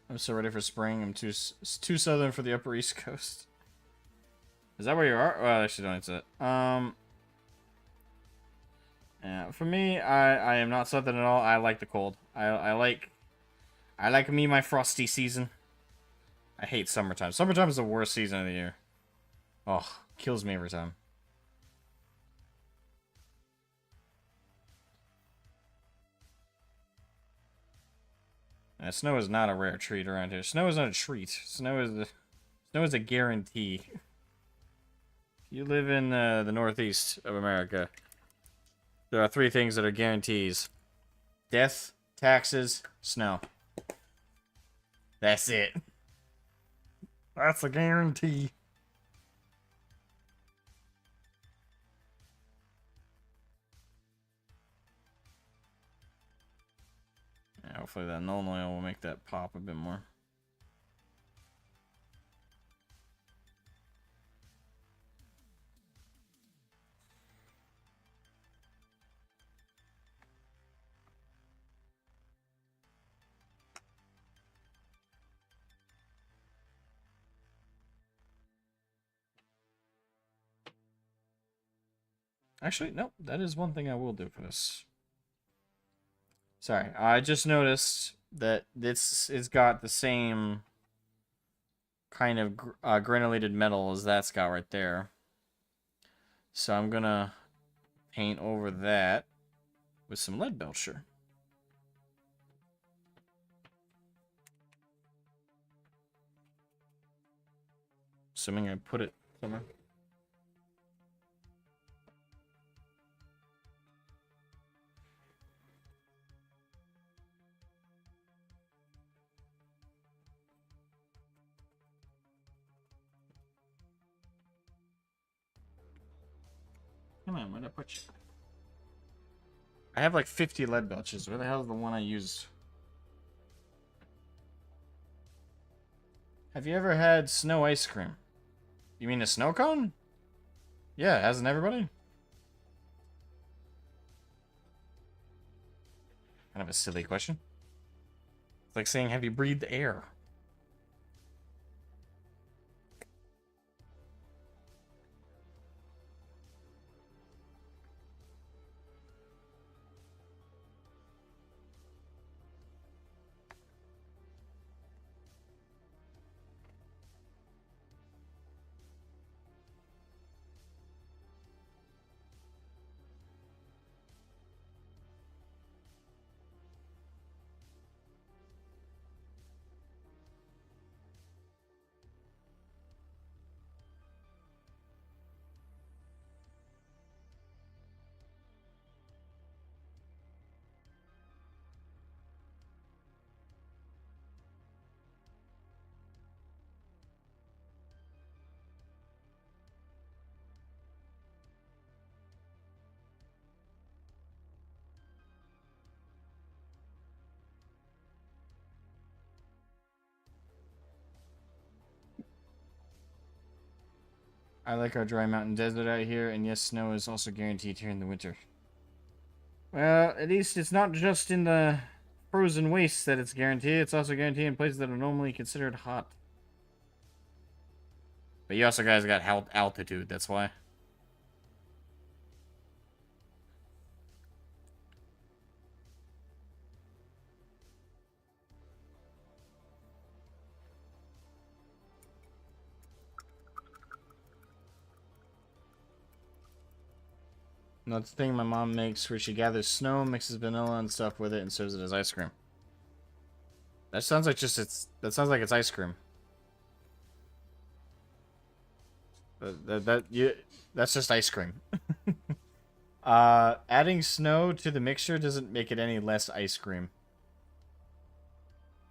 I'm so ready for spring. I'm too southern for the Upper East Coast. Is that where you are? Well, actually, don't answer that. Yeah, for me, I am not southern at all. I like the cold. I like me my frosty season. I hate summertime. Summertime is the worst season of the year. Oh, kills me every time. Snow is not a rare treat around here. Snow is not a treat. Snow is a guarantee. If you live in the northeast of America, there are 3 things that are guarantees: death, taxes, snow. That's it. That's a guarantee. Yeah, hopefully that Nolan oil will make that pop a bit more. Actually, no, that is one thing I will do for this. Sorry, I just noticed that this has got the same kind of granulated metal as that's got right there. So I'm gonna paint over that with some lead belcher. Assuming I put it somewhere. Come on, where'd I put you? I have like 50 lead belches. Where the hell is the one I used? Have you ever had snow ice cream? You mean a snow cone? Yeah, hasn't everybody? Kind of a silly question. It's like saying, have you breathed air? I like our dry mountain desert out here, and yes, snow is also guaranteed here in the winter. Well, at least it's not just in the frozen wastes that it's guaranteed. It's also guaranteed in places that are normally considered hot. But you also guys got altitude, that's why. And that's the thing my mom makes where she gathers snow, mixes vanilla and stuff with it, and serves it as ice cream. That sounds like it's ice cream. That's just ice cream. Adding snow to the mixture doesn't make it any less ice cream.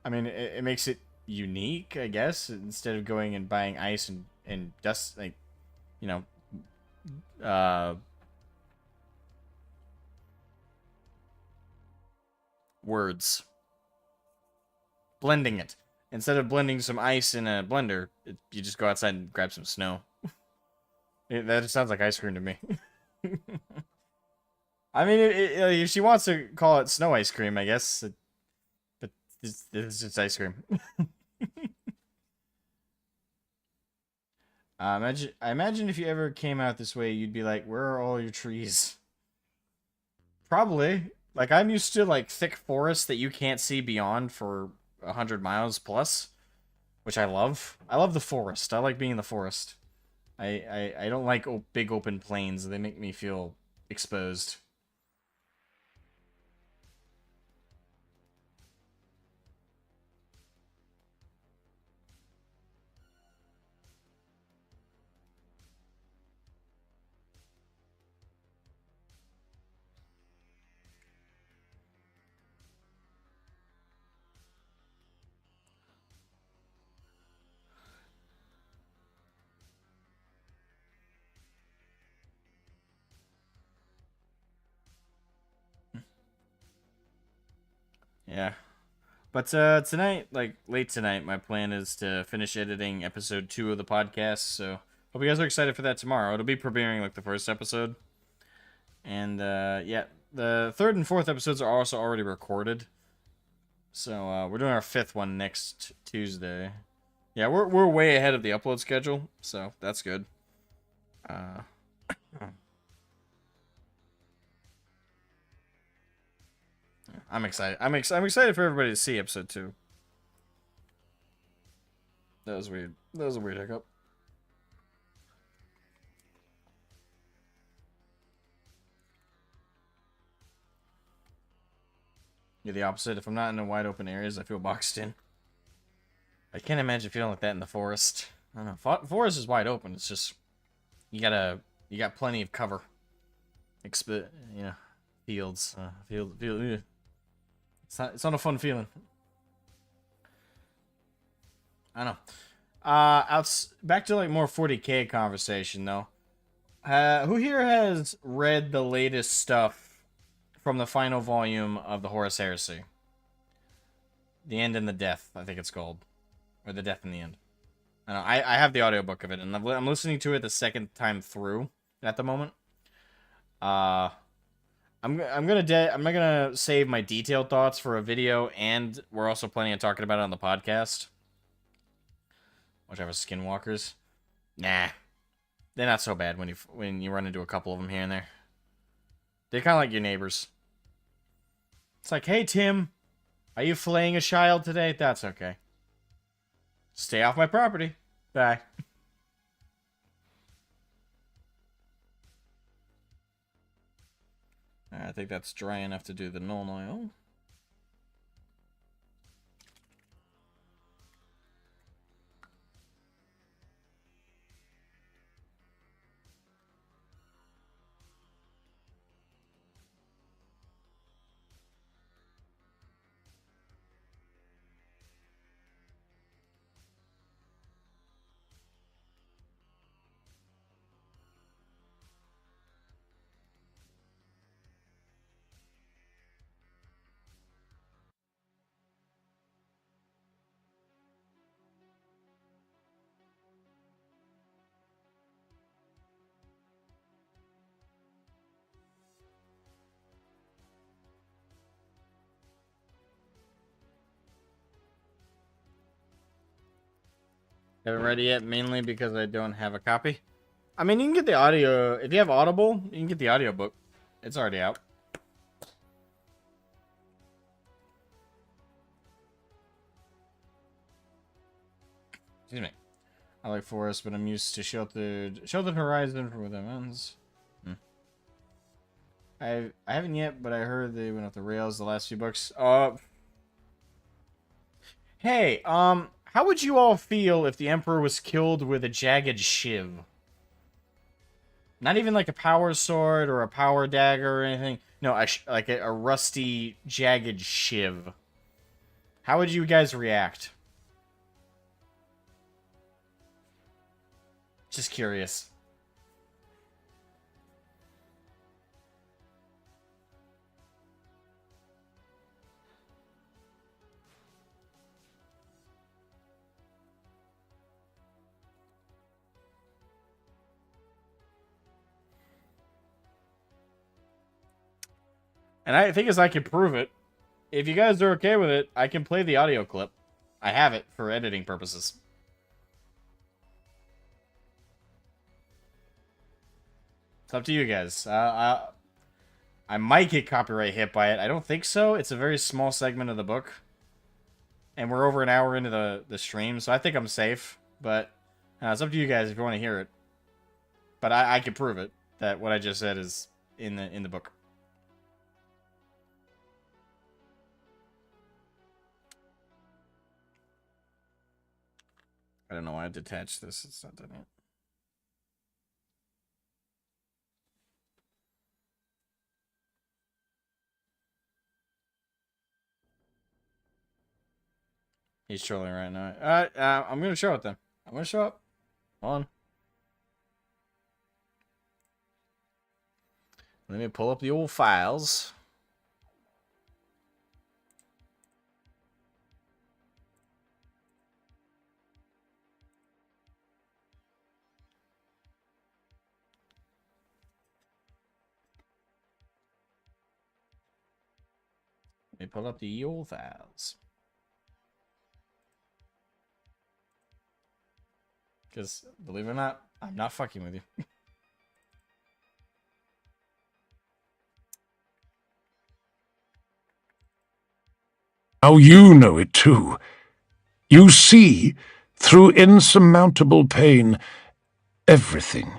I mean, it makes it unique, I guess, instead of going and buying ice and dust, like, you know, words. Blending it. Instead of blending some ice in a blender, you just go outside and grab some snow. That just sounds like ice cream to me. I mean, if she wants to call it snow ice cream, I guess. But it's just ice cream. I imagine if you ever came out this way, you'd be like, "Where are all your trees?" Probably. Like, I'm used to like thick forests that you can't see beyond for 100 miles plus, which I love. I love the forest. I like being in the forest. I don't like big open plains. They make me feel exposed. Yeah. But tonight, like late tonight, my plan is to finish editing episode 2 of the podcast. So hope you guys are excited for that tomorrow. It'll be premiering like the first episode, and yeah, the third and fourth episodes are also already recorded. So we're doing our fifth one next Tuesday. Yeah, we're way ahead of the upload schedule, so that's good. Uh, I'm excited. I'm excited for everybody to see episode 2. That was weird. That was a weird hiccup. You're the opposite. If I'm not in the wide open areas, I feel boxed in. I can't imagine feeling like that in the forest. I don't know. Forest is wide open. It's just you got plenty of cover. You know, fields. Field. It's not a fun feeling. I don't know. Back to like more 40K conversation though. Who here has read the latest stuff from the final volume of the Horus Heresy? The End and the Death, I think it's called, or The Death and the End. I know. I have the audiobook of it, and I'm listening to it the second time through at the moment. I'm gonna save my detailed thoughts for a video, and we're also planning on talking about it on the podcast. Whichever skinwalkers. Nah, they're not so bad when you run into a couple of them here and there. They're kind of like your neighbors. It's like, hey Tim, are you filleting a child today? That's okay. Stay off my property. Bye. I think that's dry enough to do the null oil. Haven't read it yet, mainly because I don't have a copy. I mean, you can get the audio. If you have Audible, you can get the audiobook. It's already out. Excuse me. I like Forest, but I'm used to Sheltered Horizon for what that means. I haven't yet, but I heard they went off the rails the last few books. Hey, how would you all feel if the Emperor was killed with a jagged shiv? Not even like a power sword or a power dagger or anything. No, like a rusty, jagged shiv. How would you guys react? Just curious. And I think as I can prove it, if you guys are okay with it, I can play the audio clip. I have it for editing purposes. It's up to you guys. I might get copyright hit by it. I don't think so. It's a very small segment of the book. And we're over an hour into the stream, so I think I'm safe. But it's up to you guys if you want to hear it. But I can prove it, that what I just said is in the book. I don't know why I detached this. It's not done yet. He's trolling right now. I'm gonna show it then. I'm gonna show up. Hold on. Let me pull up the old files. Let me pull up the old files. Because, believe it or not, I'm not fucking with you. Now you know it too. You see, through insurmountable pain, everything.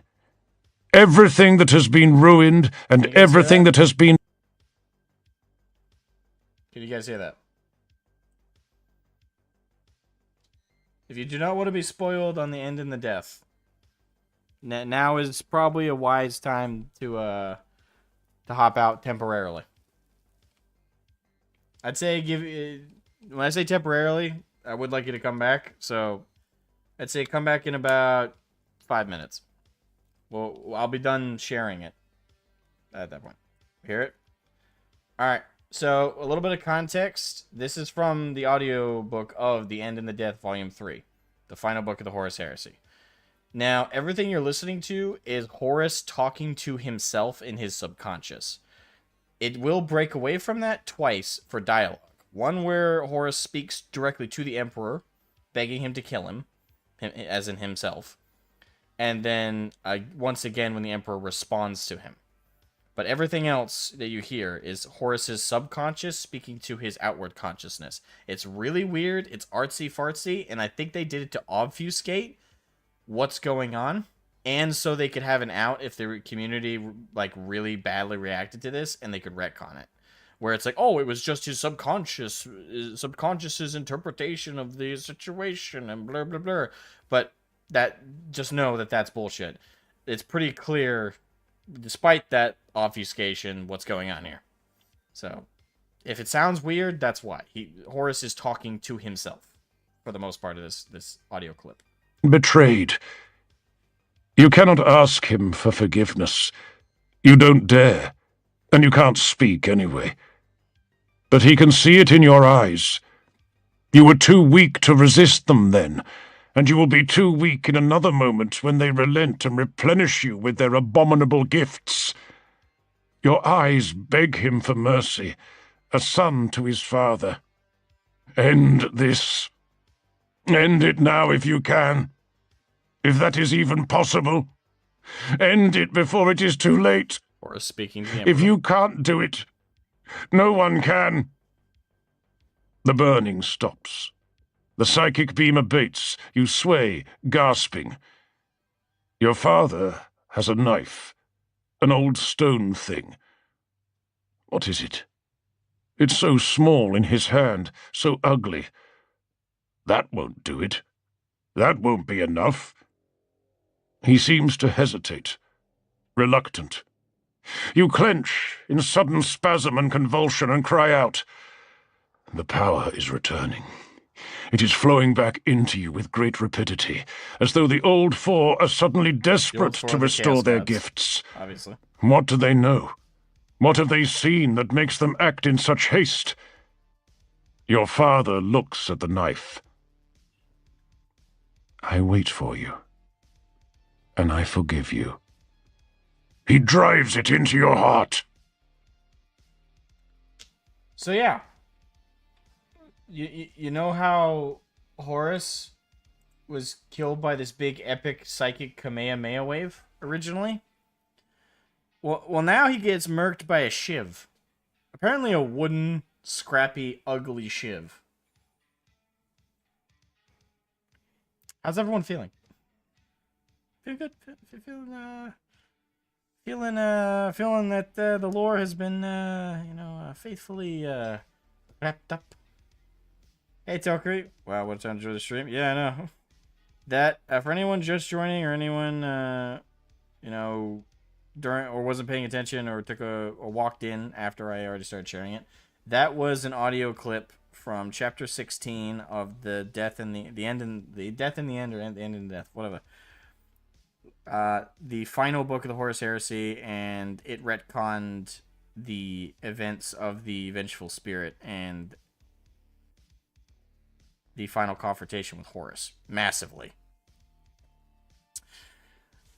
Everything that has been ruined and everything that has been... Can you guys hear that? If you do not want to be spoiled on the end and the death, now is probably a wise time to hop out temporarily. I'd say when I say temporarily, I would like you to come back. So I'd say come back in about 5 minutes. Well, I'll be done sharing it at that point. Hear it? All right. So, a little bit of context. This is from the audio book of The End and the Death, Volume 3. The final book of the Horus Heresy. Now, everything you're listening to is Horus talking to himself in his subconscious. It will break away from that twice for dialogue. One where Horus speaks directly to the Emperor, begging him to kill him as in himself. And then, once again, when the Emperor responds to him. But everything else that you hear is Horus's subconscious speaking to his outward consciousness. It's really weird. It's artsy-fartsy. And I think they did it to obfuscate what's going on. And so they could have an out if the community like really badly reacted to this. And they could retcon it. Where it's like, oh, it was just his subconscious's interpretation of the situation. And blah, blah, blah. But just know that that's bullshit. It's pretty clear, despite that obfuscation, what's going on here. So, if it sounds weird, that's why. Horus is talking to himself for the most part of this audio clip. Betrayed. You cannot ask him for forgiveness. You don't dare, and you can't speak anyway. But he can see it in your eyes. You were too weak to resist them then, and you will be too weak in another moment when they relent and replenish you with their abominable gifts. Your eyes beg him for mercy, a son to his father. End this. End it now if you can. if that is even possible. End it before it is too late. Horus speaking to the If Emperor. you can't do it, no one can. The burning stops. The psychic beam abates. You sway, gasping. Your father has a knife, an old stone thing. What is it? It's so small in his hand, so ugly. That won't do it. That won't be enough. He seems to hesitate, reluctant. You clench in sudden spasm and convulsion and cry out. The power is returning. It is flowing back into you with great rapidity, as though the Old Four are suddenly desperate to restore their gifts. Obviously. What do they know? What have they seen that makes them act in such haste? Your father looks at the knife. I wait for you, and I forgive you. He drives it into your heart. So yeah, you know how Horus was killed by this big epic psychic Kamehameha wave originally? Well, now he gets murked by a shiv. Apparently a wooden, scrappy, ugly shiv. How's everyone feeling? Feeling good? Feeling that the lore has been, faithfully wrapped up. Hey, Tokri. Wow, what time to the stream? Yeah, I know. That, for anyone just joining or anyone, during or wasn't paying attention or took or walked in after I already started sharing it, that was an audio clip from chapter 16 of the death and the end and the death in the end or the end and death, whatever. The final book of the Horus Heresy, and it retconned the events of the Vengeful Spirit and the final confrontation with Horus massively.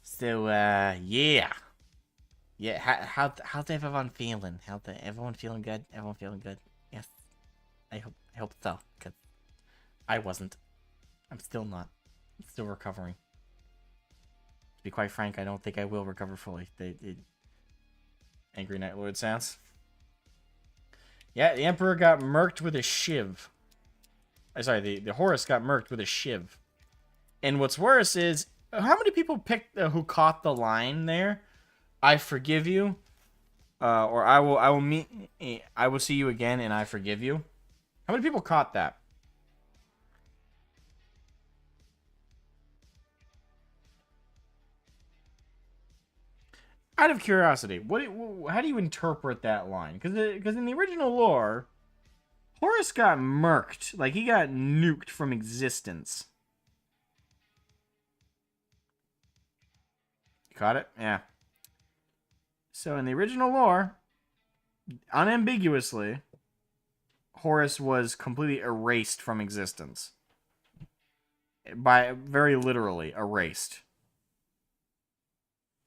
So yeah. How's everyone feeling? Everyone feeling good? Everyone feeling good? Yes, I hope so, because I wasn't. I'm still not. I'm still recovering. To be quite frank, I don't think I will recover fully. Angry Night Lord sounds. Yeah, the Emperor got murked with a shiv. Sorry, the Horus got murked with a shiv. And what's worse is, how many people picked who caught the line there? I forgive you, or I will see you again, and I forgive you. How many people caught that? Out of curiosity, how do you interpret that line? Because in the original lore, Horus got murked, like he got nuked from existence. You caught it? Yeah. So in the original lore, unambiguously, Horus was completely erased from existence. Very literally erased.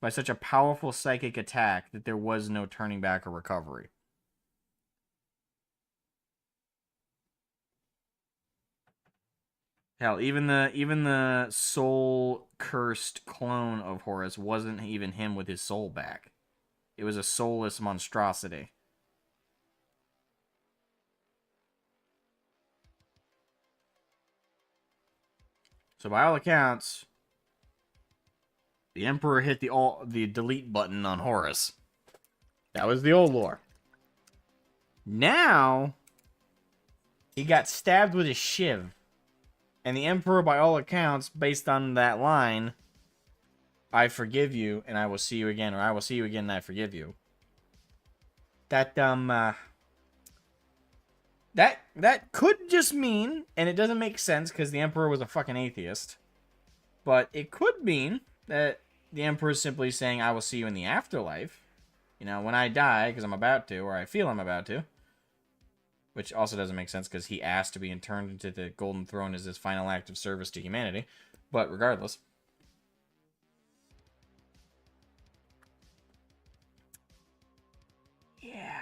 By such a powerful psychic attack that there was no turning back or recovery. Hell, even the soul cursed clone of Horus wasn't even him with his soul back. It was a soulless monstrosity. So by all accounts, the Emperor hit the delete button on Horus. That was the old lore. Now, he got stabbed with a shiv. And the Emperor, by all accounts, based on that line, I forgive you and I will see you again, or I will see you again and I forgive you. That could just mean, and it doesn't make sense because the Emperor was a fucking atheist, but it could mean that the Emperor is simply saying, I will see you in the afterlife. You know, when I die, because I'm about to, or I feel I'm about to. Which also doesn't make sense because he asked to be interned into the Golden Throne as his final act of service to humanity. But regardless. Yeah.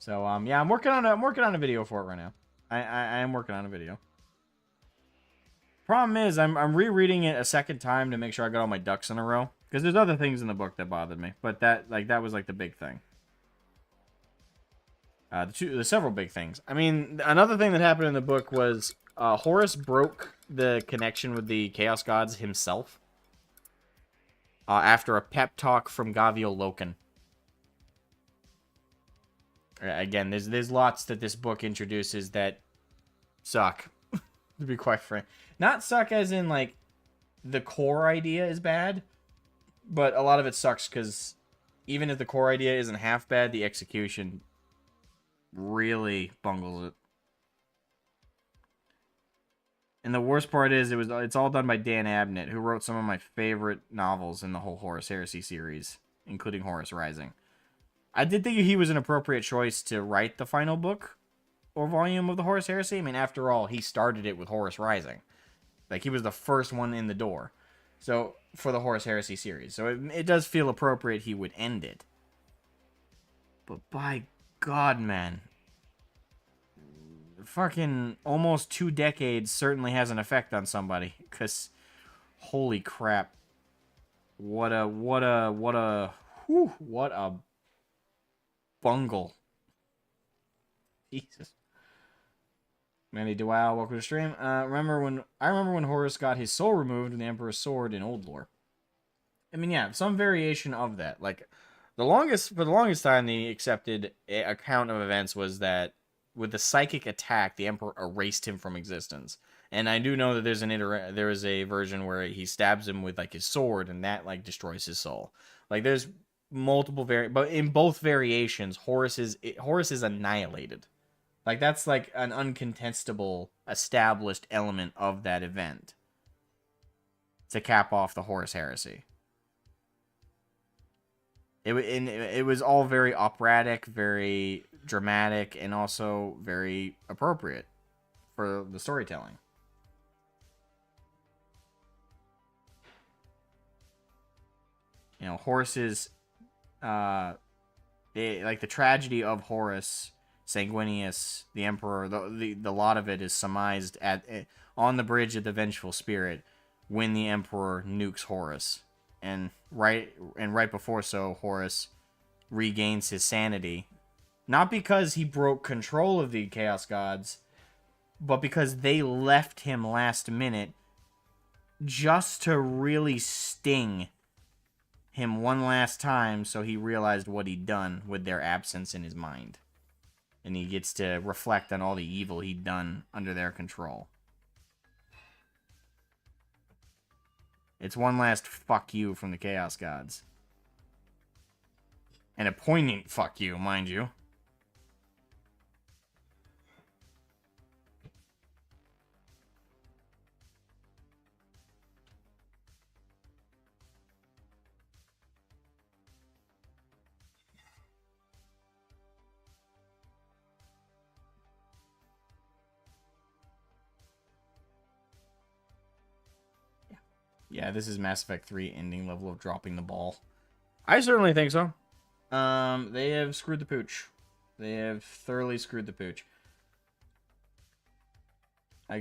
So yeah, I'm working on a video for it right now. I am working on a video. Problem is, I'm rereading it a second time to make sure I got all my ducks in a row, because there's other things in the book that bothered me, but that was like the big thing. There's several big things. I mean, another thing that happened in the book was Horus broke the connection with the Chaos Gods himself after a pep talk from Gavial Loken. Again, there's lots that this book introduces that suck, to be quite frank. Not suck as in, like, the core idea is bad, but a lot of it sucks because even if the core idea isn't half bad, the execution really bungles it. And the worst part is it's all done by Dan Abnett, who wrote some of my favorite novels in the whole Horus Heresy series, including Horus Rising. I did think he was an appropriate choice to write the final book or volume of the Horus Heresy. I mean, after all, he started it with Horus Rising. Like, he was the first one in the door. So, for the Horus Heresy series. So, it does feel appropriate he would end it. But by God, man. Fucking almost 2 decades certainly has an effect on somebody. Because, holy crap. What a bungle. Jesus. Manny Dewau, welcome to the stream. I remember when Horus got his soul removed with the Emperor's sword in Old Lore. I mean, yeah, some variation of that. Like, for the longest time, the accepted account of events was that with the psychic attack, the Emperor erased him from existence. And I do know that there is a version where he stabs him with, like, his sword, and that, like, destroys his soul. Like, there's multiple but in both variations, Horus is annihilated. Like, that's like an uncontestable, established element of that event to cap off the Horus Heresy. It was all very operatic, very dramatic, and also very appropriate for the storytelling. You know, Horus's, like the tragedy of Horus, Sanguinius, the Emperor, the lot of it is surmised on the bridge of the Vengeful Spirit when the Emperor nukes Horus, and right before so, Horus regains his sanity, not because he broke control of the Chaos Gods, but because they left him last minute just to really sting him one last time, so he realized what he'd done with their absence in his mind. And he gets to reflect on all the evil he'd done under their control. It's one last fuck you from the Chaos Gods. And a poignant fuck you, mind you. Yeah, this is Mass Effect 3 ending level of dropping the ball. I certainly think so. They have screwed the pooch. They have thoroughly screwed the pooch. I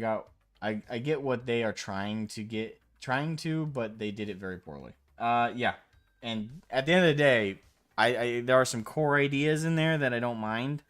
get what they are trying to, but they did it very poorly. Yeah. And at the end of the day, there are some core ideas in there that I don't mind.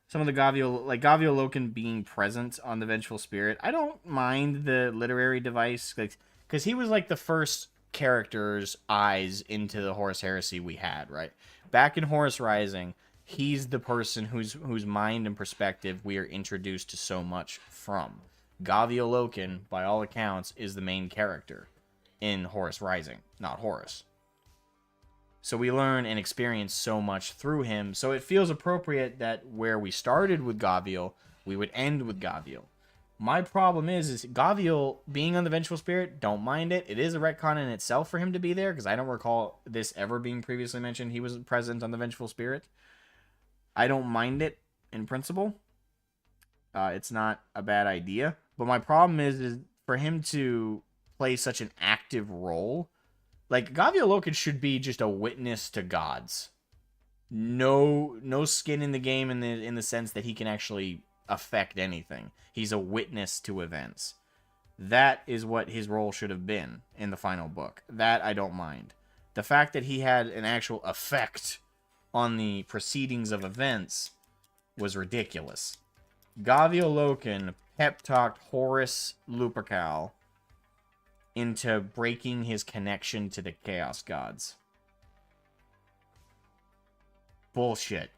Some of the Gavial Loken being present on the Vengeful Spirit. I don't mind the literary device, like, because he was like the first character's eyes into the Horus Heresy we had, right? Back in Horus Rising, he's the person whose mind and perspective we are introduced to so much from. Gavial Loken, by all accounts, is the main character in Horus Rising, not Horus. So we learn and experience so much through him, so it feels appropriate that where we started with Gavial, we would end with Gavial. My problem is Gavial being on the Vengeful Spirit, don't mind it. It is a retcon in itself for him to be there, because I don't recall this ever being previously mentioned he was present on the Vengeful Spirit. I don't mind it in principle. It's not a bad idea. But my problem is for him to play such an active role. Like, Gavial Loken should be just a witness to gods. no skin in the game in the sense that he can actually affect anything. He's a witness to events. That is what his role should have been in the final book. That I don't mind. The fact that he had an actual effect on the proceedings of events was ridiculous. Gaviolokin pep-talked Horus Lupercal into breaking his connection to the Chaos Gods. Bullshit.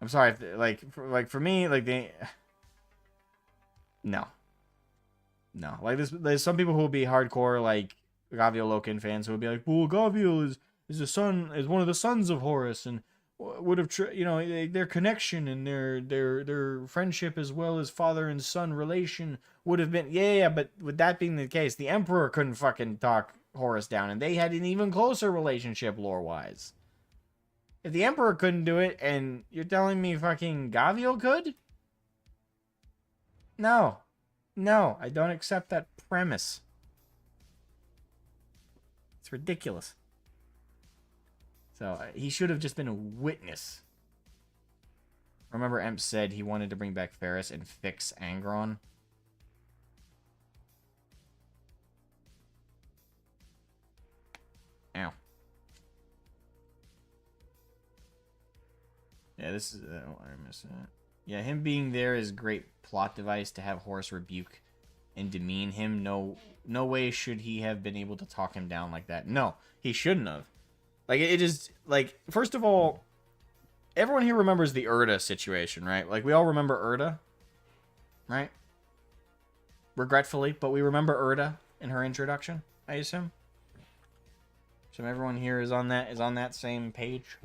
I'm sorry, for me, they... No. Like, there's some people who will be hardcore, like, Gaviolokin fans who will be like, well, Gavial is one of the sons of Horus, and would have, their connection and their friendship as well as father and son relation would have been, yeah, but with that being the case, the Emperor couldn't fucking talk Horus down, and they had an even closer relationship lore-wise. If the Emperor couldn't do it, and you're telling me fucking Gavial could? No, I don't accept that premise. It's ridiculous. So, he should have just been a witness. Remember, Emp said he wanted to bring back Ferris and fix Angron? Ow. Yeah, this is... I missed that. Yeah, him being there is a great plot device to have Horus rebuke and demean him. No way should he have been able to talk him down like that. No, he shouldn't have. Like, it is, like, first of all, everyone here remembers the Erda situation, right? Like, we all remember Erda, right? Regretfully, but we remember Erda in her introduction, I assume. So everyone here is on that same page.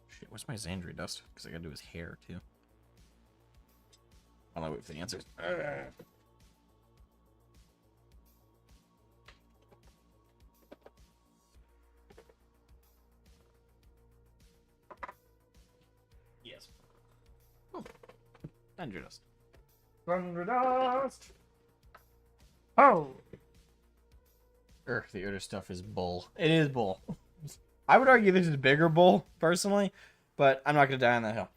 Shit, where's my Xandria dust? Because I gotta do his hair, too. I don't know what the answers. Yes. Oh. Xandria dust. Xandria dust! Oh! The Erda stuff is bull. It is bull. I would argue this is bigger bull, personally, but I'm not going to die on that hill.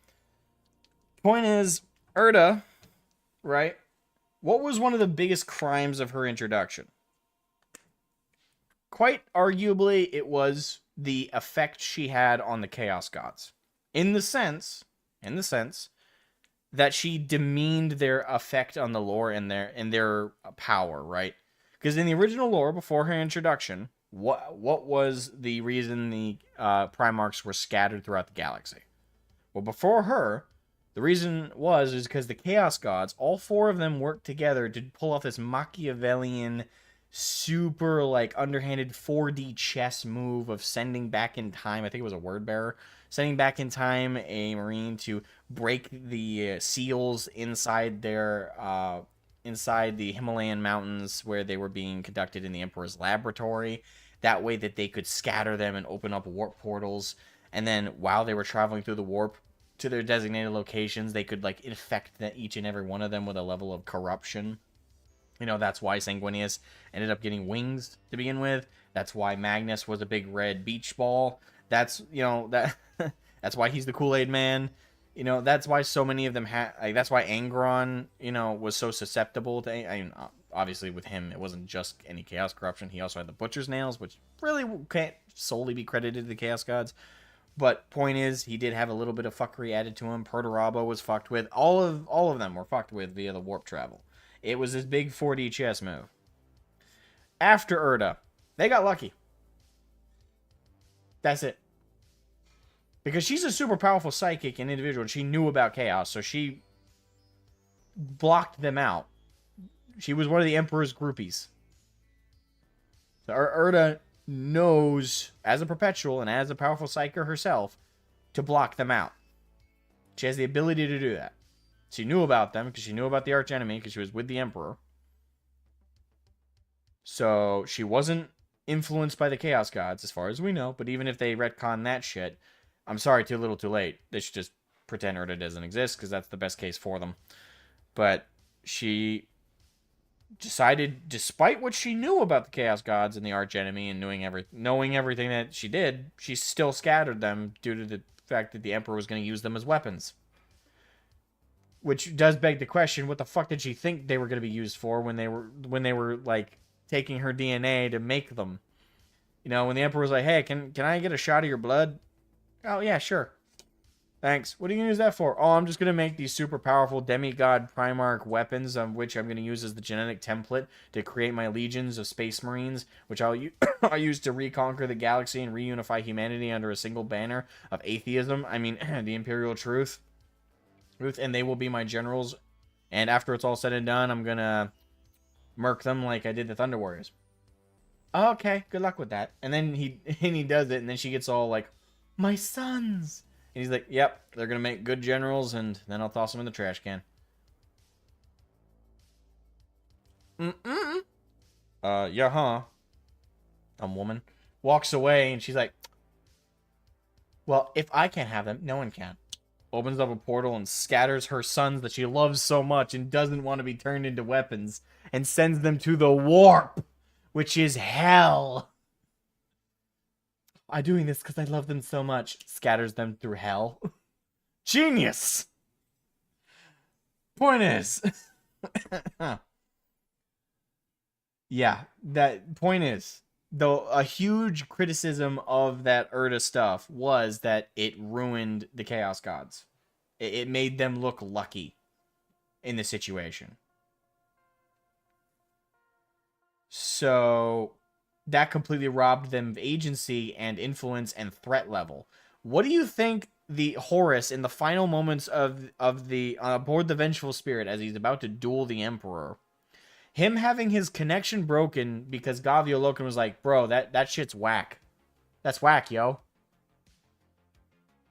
Point is, Erda, right? What was one of the biggest crimes of her introduction? Quite arguably, it was the effect she had on the Chaos Gods. In the sense that she demeaned their effect on the lore and their power, right? Because in the original lore, before her introduction, what was the reason the Primarchs were scattered throughout the galaxy? Well, before her, the reason is because the Chaos Gods, all four of them worked together to pull off this Machiavellian, super, like, underhanded 4D chess move of sending back in time, I think it was a word bearer, sending back in time a Marine to break the seals inside their... inside the Himalayan mountains where they were being conducted in the Emperor's laboratory. That way that they could scatter them and open up warp portals. And then while they were traveling through the warp to their designated locations, they could, like, infect each and every one of them with a level of corruption. You know, that's why Sanguinius ended up getting wings to begin with. That's why Magnus was a big red beach ball. That's, that's why he's the Kool-Aid man. You know, that's why so many of them that's why Angron, was so susceptible to... I mean, obviously with him, it wasn't just any chaos corruption. He also had the Butcher's Nails, which really can't solely be credited to the Chaos Gods. But point is, he did have a little bit of fuckery added to him. Perturabo was fucked with. All of them were fucked with via the warp travel. It was this big 4D chess move. After Erda, they got lucky. That's it. Because she's a super powerful psychic and individual, and she knew about chaos, so she blocked them out. She was one of the Emperor's groupies. So Erda knows, as a perpetual and as a powerful psyker herself, to block them out. She has the ability to do that. She knew about them because she knew about the archenemy because she was with the Emperor. So she wasn't influenced by the Chaos Gods, as far as we know. But even if they retcon that shit, I'm sorry, too little, too late. They should just pretend Erda doesn't exist, because that's the best case for them. But she decided, despite what she knew about the Chaos Gods and the Archenemy, and knowing everything that she did, she still scattered them due to the fact that the Emperor was going to use them as weapons. Which does beg the question: what the fuck did she think they were going to be used for when they were like taking her DNA to make them? You know, when the Emperor was like, "Hey, can I get a shot of your blood?" Oh yeah, sure. Thanks. What are you gonna use that for? Oh, I'm just gonna make these super powerful demigod Primarch weapons, which I'm gonna use as the genetic template to create my legions of Space Marines, which I'll use to reconquer the galaxy and reunify humanity under a single banner of atheism. I mean, the Imperial Truth, and they will be my generals. And after it's all said and done, I'm gonna murk them like I did the Thunder Warriors. Okay, good luck with that. And then he does it, and then she gets all like, "My sons." And he's like, "Yep, they're going to make good generals, and then I'll toss them in the trash can." Yeah, huh? Woman walks away, and she's like, "Well, if I can't have them, no one can." Opens up a portal and scatters her sons that she loves so much and doesn't want to be turned into weapons, and sends them to the warp, which is hell. I'm doing this because I love them so much. Scatters them through hell. Genius! Point is... yeah, that point is... Though a huge criticism of that Erda stuff was that it ruined the Chaos Gods. It made them look lucky in the situation. So... that completely robbed them of agency and influence and threat level. What do you think the Horus in the final moments of the aboard the Vengeful Spirit, as he's about to duel the Emperor, him having his connection broken because Gavio Loken was like, "Bro, that shit's whack. That's whack, yo."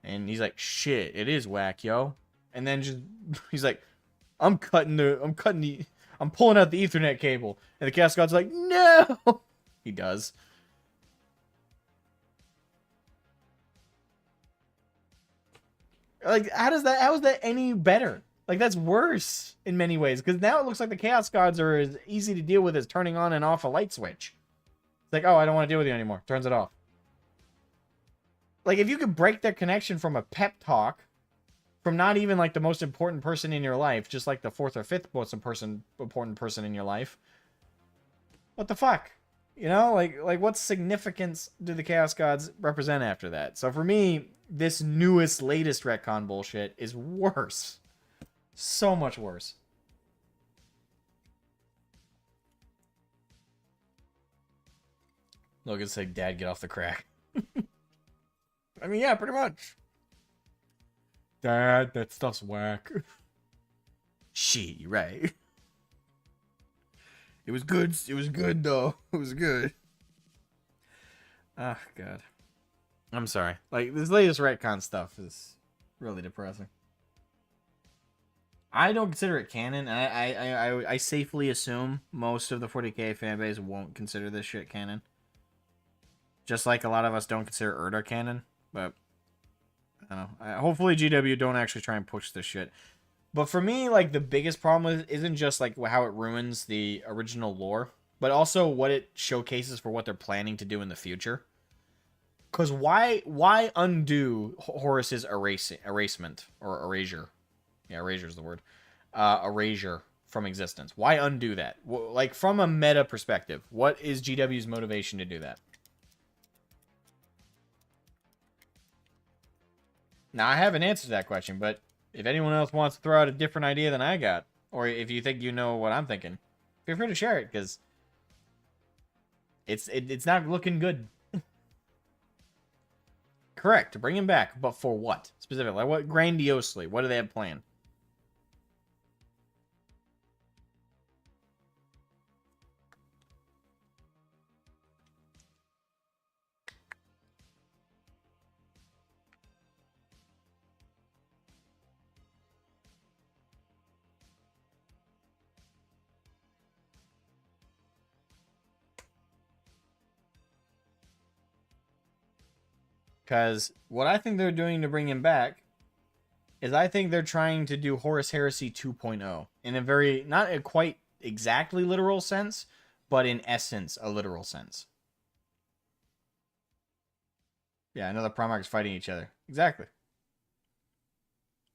And he's like, "Shit, it is whack, yo." And then just he's like, I'm pulling out the Ethernet cable." And the Chaos God's like, "No." He does. Like, how is that any better? Like, that's worse in many ways, because now it looks like the Chaos Gods are as easy to deal with as turning on and off a light switch. It's like, oh, I don't want to deal with you anymore. Turns it off. Like, if you could break their connection from a pep talk, from not even like the most important person in your life, just like the fourth or fifth most important person in your life, what the fuck? You know, like what significance do the Chaos Gods represent after that? So for me, this latest retcon bullshit is worse. So much worse. Logan's like, "Dad, get off the crack." I mean, yeah, pretty much. "Dad, that stuff's whack." Shit, you're right. It was good. It was good, though. It was good. Oh, God. I'm sorry. Like, this latest retcon stuff is really depressing. I don't consider it canon. I safely assume most of the 40k fanbase won't consider this shit canon. Just like a lot of us don't consider Erda canon. But, I don't know. Hopefully GW don't actually try and push this shit. But for me, like, the biggest problem isn't just, like, how it ruins the original lore, but also what it showcases for what they're planning to do in the future. Because why undo Horus's erasement, or erasure? Yeah, erasure is the word. Erasure from existence. Why undo that? Like, from a meta perspective, what is GW's motivation to do that? Now, I haven't answered that question, but if anyone else wants to throw out a different idea than I got, or if you think you know what I'm thinking, feel free to share it, because it's not looking good. Correct, to bring him back, but for what? Specifically, like, what grandiosely? What do they have planned? Because what I think they're doing to bring him back is I think they're trying to do Horus Heresy 2.0 in a very, not a quite exactly literal sense, but in essence, a literal sense. Yeah, another Primarchs fighting each other. Exactly.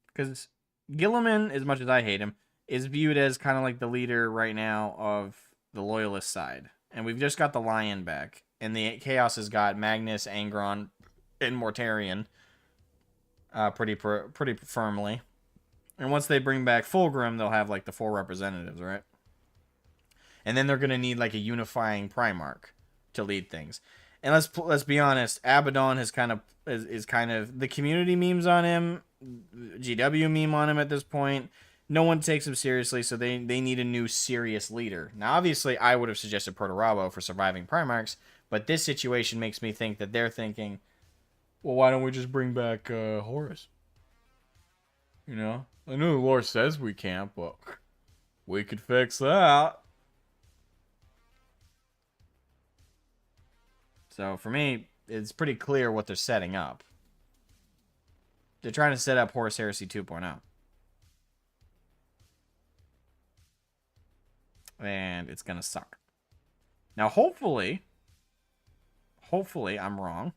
Because Gilliman, as much as I hate him, is viewed as kind of like the leader right now of the Loyalist side. And we've just got the Lion back. And the Chaos has got Magnus, Angron, and Mortarion pretty firmly. And once they bring back Fulgrim, they'll have like the 4 representatives, right? And then they're going to need like a unifying Primarch to lead things. And let's be honest, Abaddon is kind of the community memes on him, GW meme on him at this point. No one takes him seriously, so they need a new serious leader. Now, obviously, I would have suggested Proto-Rabo for surviving Primarchs, but this situation makes me think that they're thinking, well, why don't we just bring back Horus? You know, I know the lore says we can't, but we could fix that. So for me, it's pretty clear what they're setting up. They're trying to set up Horus Heresy 2.0. And it's going to suck. Now, hopefully I'm wrong.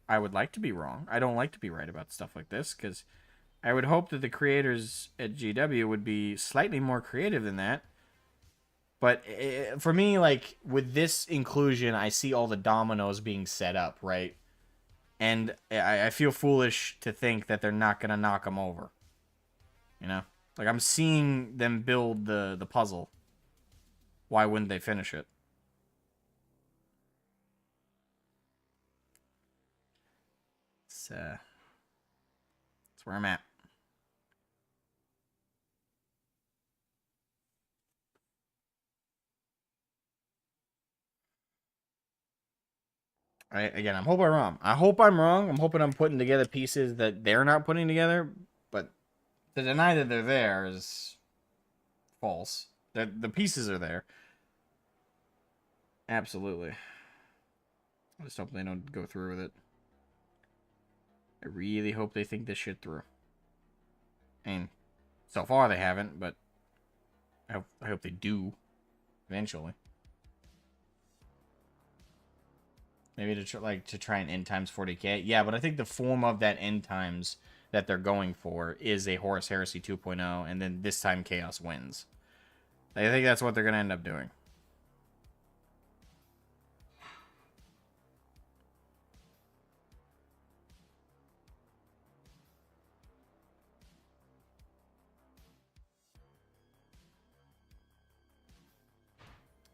I would like to be wrong. I don't like to be right about stuff like this, because I would hope that the creators at GW would be slightly more creative than that. But for me, like, with this inclusion, I see all the dominoes being set up, right? And I feel foolish to think that they're not going to knock them over. You know? Like, I'm seeing them build the puzzle. Why wouldn't they finish it? That's where I'm at. Again, I'm hoping I'm wrong. I hope I'm wrong. I'm hoping I'm putting together pieces that they're not putting together. But to deny that they're there is false. The pieces are there. Absolutely. I just hope they don't go through with it. I really hope they think this shit through. And so far they haven't, but I hope they do eventually. Maybe to try and end times 40k. Yeah, but I think the form of that end times that they're going for is a Horus Heresy 2.0, and then this time Chaos wins. I think that's what they're going to end up doing.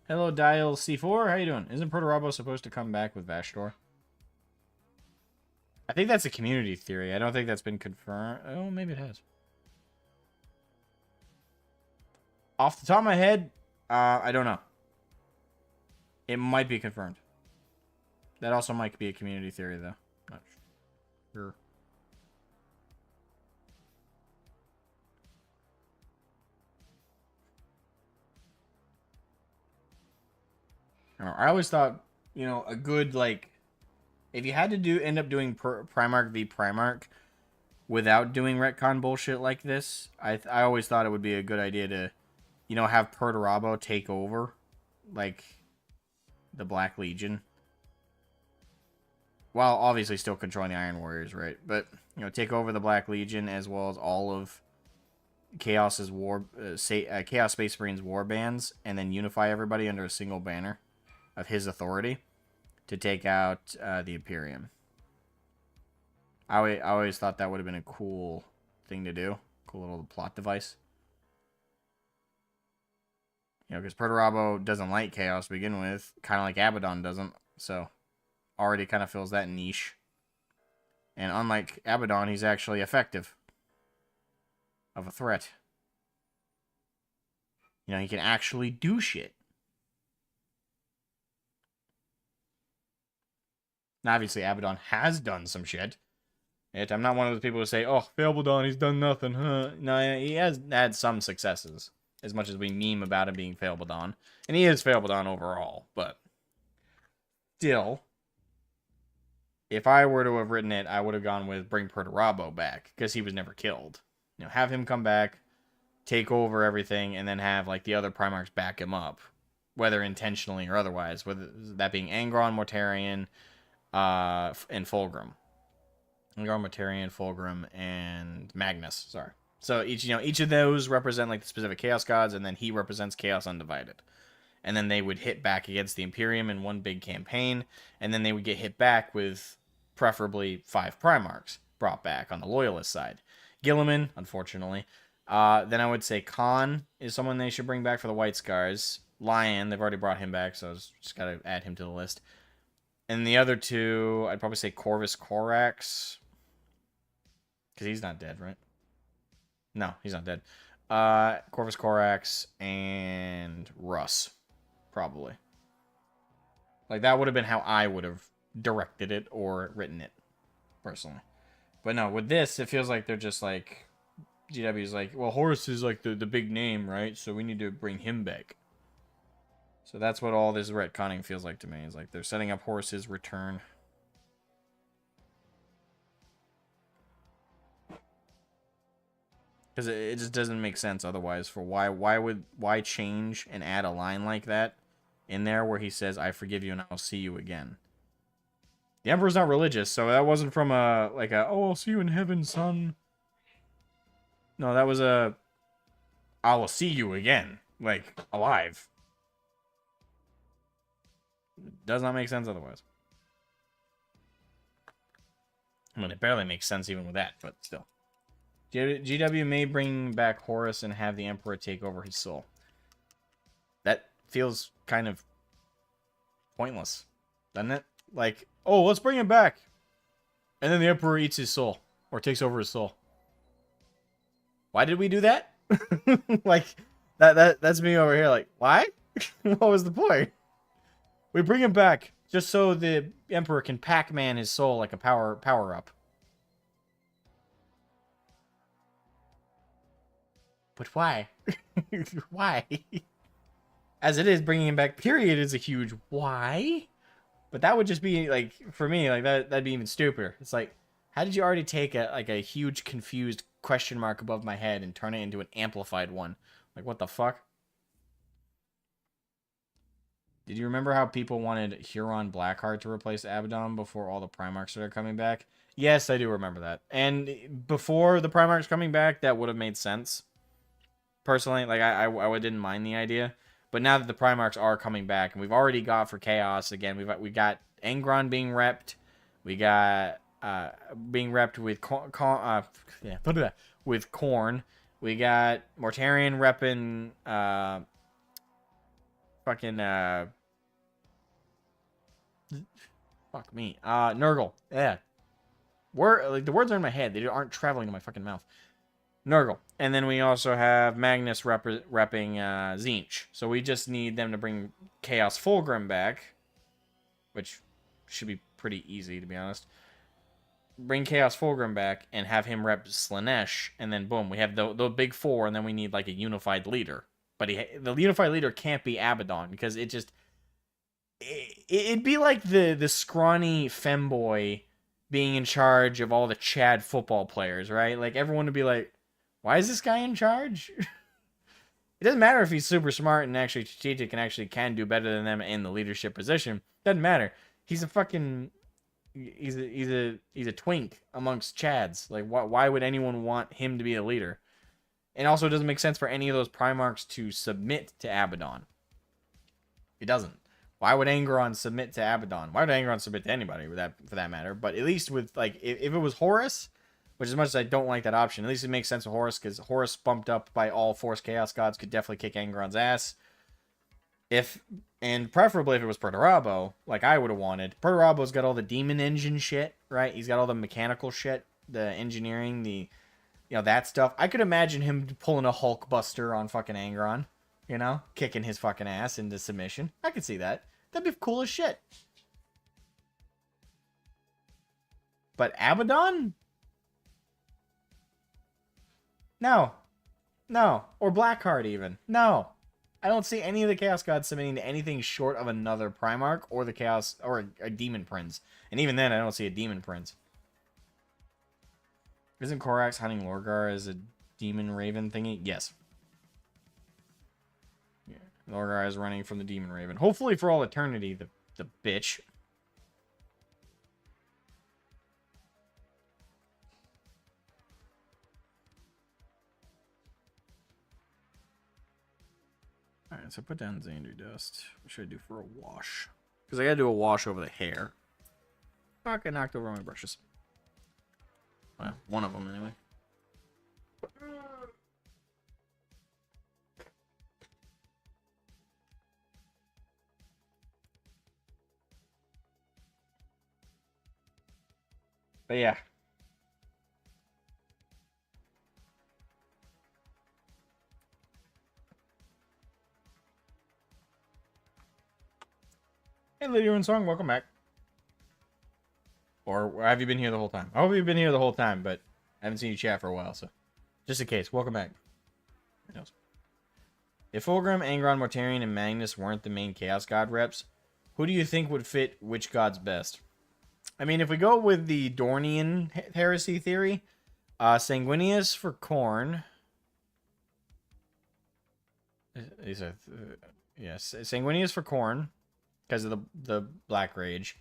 Hello, Dial C4. How you doing? Isn't Proto-Rabo supposed to come back with Vashtor? I think that's a community theory. I don't think that's been confirmed. Oh, maybe it has. Off the top of my head, I don't know. It might be confirmed. That also might be a community theory, though. Not sure. I always thought, you know, a good, like, if you had to end up doing Primarch v Primarch without doing retcon bullshit like this, I always thought it would be a good idea to, you know, have Proto-Rabo take over, like, the Black Legion. While obviously still controlling the Iron Warriors, right? But, you know, take over the Black Legion as well as all of Chaos's Chaos Space Marine's war bands, and then unify everybody under a single banner of his authority to take out the Imperium. I always thought that would have been a cool thing to do. Cool little plot device. You know, because Proto-Rabo doesn't like Chaos to begin with, kind of like Abaddon doesn't, so already kind of fills that niche. And unlike Abaddon, he's actually effective of a threat. You know, he can actually do shit. Now, obviously, Abaddon has done some shit. I'm not one of those people who say, oh, Abaddon, he's done nothing, huh? No, he has had some successes, as much as we meme about him being Abaddon. And he is Abaddon overall, but still. if I were to have written it, I would have gone with bring Perturabo back because he was never killed. You know, have him come back, take over everything, and then have like the other Primarchs back him up, whether intentionally or otherwise. Whether that being Angron, Mortarion, and Fulgrim. Angron, Mortarion, Fulgrim, and Magnus. Sorry. So each of those represent like the specific Chaos Gods, and then he represents Chaos Undivided. And then they would hit back against the Imperium in one big campaign, and then they would get hit back with preferably 5 Primarchs brought back on the Loyalist side. Gilliman, unfortunately. Then I would say Khan is someone they should bring back for the White Scars. Lion, they've already brought him back, so I just got to add him to the list. And the other two, I'd probably say Corvus Corax. Because he's not dead, right? No, he's not dead. Corvus Corax and Russ. Probably. Like, that would have been how I would have directed it or written it, personally. But no, with this, it feels like they're just like... GW's like, well, Horus is like the big name, right? So we need to bring him back. So that's what all this retconning feels like to me. It's like they're setting up Horus's return. Because it just doesn't make sense otherwise. For why change and add a line like that in there where he says, I forgive you and I'll see you again. The Emperor's not religious, so that wasn't from oh, I'll see you in heaven, son. No, that was I will see you again. Like, alive. It does not make sense otherwise. I mean, it barely makes sense even with that, but still. GW may bring back Horus and have the Emperor take over his soul. That feels kind of pointless, doesn't it? Like, oh, let's bring him back. And then the Emperor eats his soul. Or takes over his soul. Why did we do that? Like, that's me over here. Like, why? What was the point? We bring him back just so the Emperor can Pac-Man his soul like a power-up. But why? Why? As it is, bringing him back, period, is a huge why. But that would just be, like, for me, like, that'd be even stupider. It's like, how did you already take a huge, confused question mark above my head and turn it into an amplified one? Like, what the fuck? Did you remember how people wanted Huron Blackheart to replace Abaddon before all the Primarchs started coming back? Yes, I do remember that. And before the Primarchs coming back, that would have made sense. Personally, like, I didn't mind the idea. But now that the Primarchs are coming back, and we've already got for Chaos, again, we got Angron being repped. We got being repped with with Khorne. We got Mortarion repping fuck me. Nurgle. Yeah. Like, the words are in my head. They aren't traveling to my fucking mouth. Nurgle. And then we also have Magnus repping Tzeentch. So we just need them to bring Chaos Fulgrim back, which should be pretty easy, to be honest. Bring Chaos Fulgrim back and have him rep Slaanesh, and then boom, we have the big four, and then we need like a unified leader. But the unified leader can't be Abaddon because it'd be like the scrawny femboy being in charge of all the Chad football players, right? Like, everyone would be like, why is this guy in charge? It doesn't matter if he's super smart and actually strategic and actually can do better than them in the leadership position. Doesn't matter. He's a fucking... He's a twink amongst Chads. Like, why would anyone want him to be a leader? And also, it doesn't make sense for any of those Primarchs to submit to Abaddon. It doesn't. Why would Angron submit to Abaddon? Why would Angron submit to anybody for that matter? But at least with, like, if it was Horus, which as much as I don't like that option, at least it makes sense with Horus, because Horus bumped up by all Force Chaos Gods could definitely kick Angron's ass. And preferably if it was Perturabo, like I would have wanted. Perturabo's got all the demon engine shit, right? He's got all the mechanical shit, the engineering, that stuff. I could imagine him pulling a Hulk Buster on fucking Angron, kicking his fucking ass into submission. I could see that. That'd be cool as shit. But Abaddon? No. Or Blackheart even. No. I don't see any of the Chaos Gods submitting to anything short of another Primarch or the Chaos or a Demon Prince. And even then, I don't see a Demon Prince. Isn't Korax hunting Lorgar as a Demon Raven thingy? Yes. Yeah. Lorgar is running from the Demon Raven. Hopefully for all eternity, the bitch. Alright, so put down Xander Dust. What should I do for a wash? Because I gotta do a wash over the hair. Fuck, I knocked over my brushes. Well, one of them anyway. But yeah. Hey, Lydia and Song, welcome back. Or have you been here the whole time? I hope you've been here the whole time, but I haven't seen you chat for a while, so just in case, welcome back. Who knows? If Fulgrim, Angron, Mortarion, and Magnus weren't the main Chaos God reps, who do you think would fit which gods best? I mean, if we go with the Dornian heresy theory, Sanguinius for Khorne. Yes, Sanguinius for Khorne because of the Black Rage.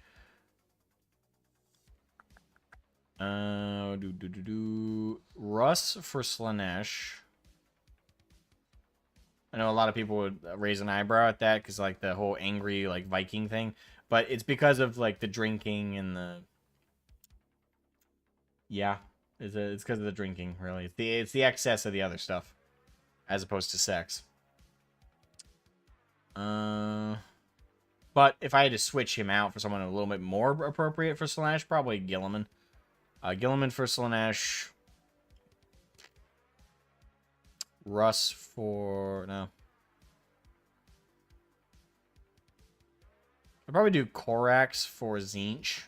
Russ for Slaanesh. I know a lot of people would raise an eyebrow at that because like the whole angry like Viking thing, but it's because of like the drinking and the it's because of the drinking really. It's the excess of the other stuff as opposed to sex. But if I had to switch him out for someone a little bit more appropriate for Slaanesh, probably Gilliman. Gilliman for Slaanesh. Russ for... No. I'd probably do Korax for Tzeentch.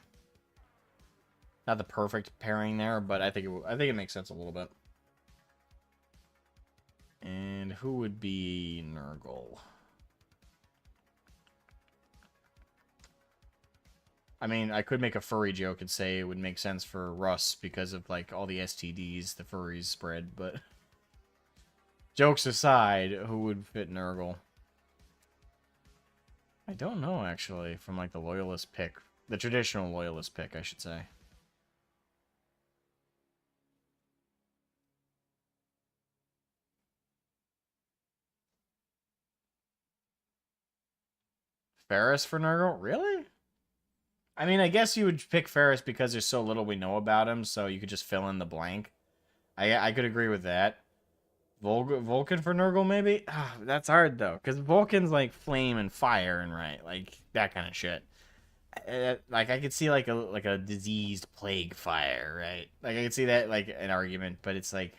Not the perfect pairing there, but I think it makes sense a little bit. And who would be Nurgle? I mean, I could make a furry joke and say it would make sense for Russ because of, like, all the STDs the furries spread, but... Jokes aside, who would fit Nurgle? I don't know, actually, from, like, the Loyalist pick. The traditional Loyalist pick, I should say. Ferris for Nurgle? Really? I mean, I guess you would pick Ferris because there's so little we know about him, so you could just fill in the blank. I could agree with that. Vulcan for Nurgle, maybe? That's hard, though, because Vulcan's, like, flame and fire and, right, like, that kind of shit. Like, I could see, like a diseased plague fire, right? Like, I could see that, like, an argument, but it's, like...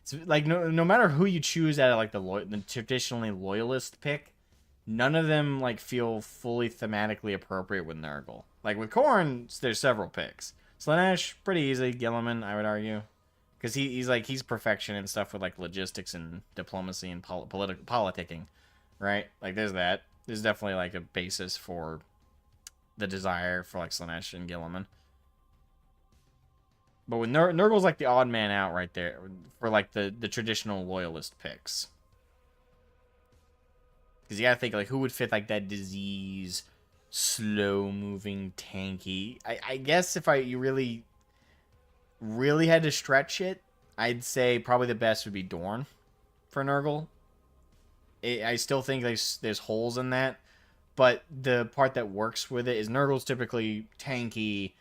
It's, like, no matter who you choose out of, like, the traditionally loyalist pick, none of them, like, feel fully thematically appropriate with Nurgle. Like, with Khorne, there's several picks. Slaanesh, pretty easy. Gilliman, I would argue. Because he's perfection and stuff with, like, logistics and diplomacy and politicking, right? Like, there's that. There's definitely, like, a basis for the desire for, like, Slaanesh and Gilliman. But with Nurgle's, like, the odd man out right there for, like, the traditional loyalist picks. Because you gotta think, like, who would fit, like, that disease, slow-moving, tanky... I guess if you really had to stretch it, I'd say probably the best would be Dorn for Nurgle. I still think there's holes in that, but the part that works with it is Nurgle's typically tanky,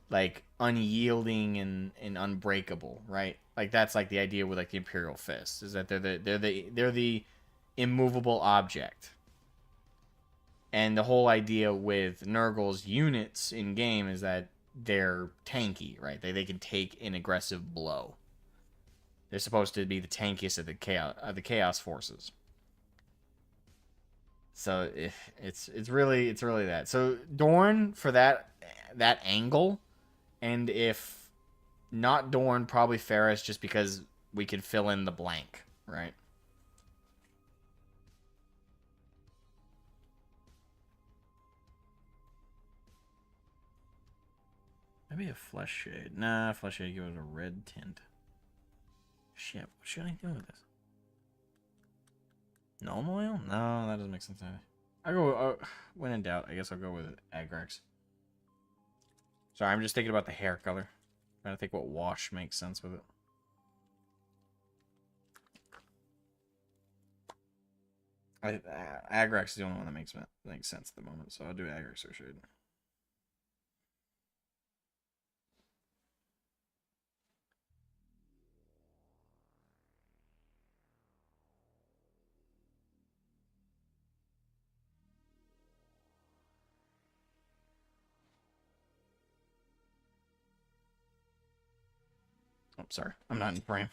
like, unyielding and unbreakable, right? Like, that's, like, the idea with, like, the Imperial Fist, is that they're the immovable object. And the whole idea with Nurgle's units in game is that they're tanky, right? They can take an aggressive blow. They're supposed to be the tankiest of the chaos forces. So it's really that. So Dorn for that angle, and if not Dorn, probably Ferris, just because we could fill in the blank, right? Maybe a flesh shade. Nah, flesh shade give it a red tint. Shit, what should I do with this? Gnome oil? No, that doesn't make sense either. I go, when in doubt, I guess I'll go with Agrax. Sorry, I'm just thinking about the hair color. Trying to think what wash makes sense with it. Agrax is the only one that makes sense at the moment, so I'll do Agrax or shade. Oh, sorry. I'm not in frame.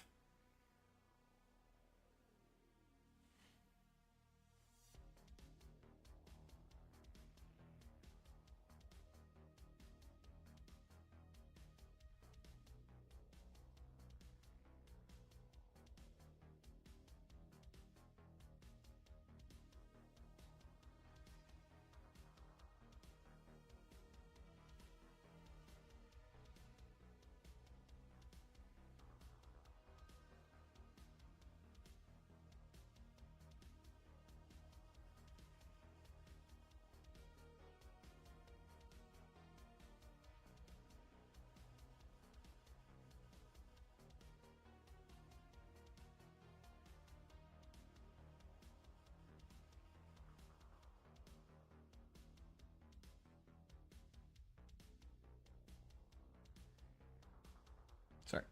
Sorry.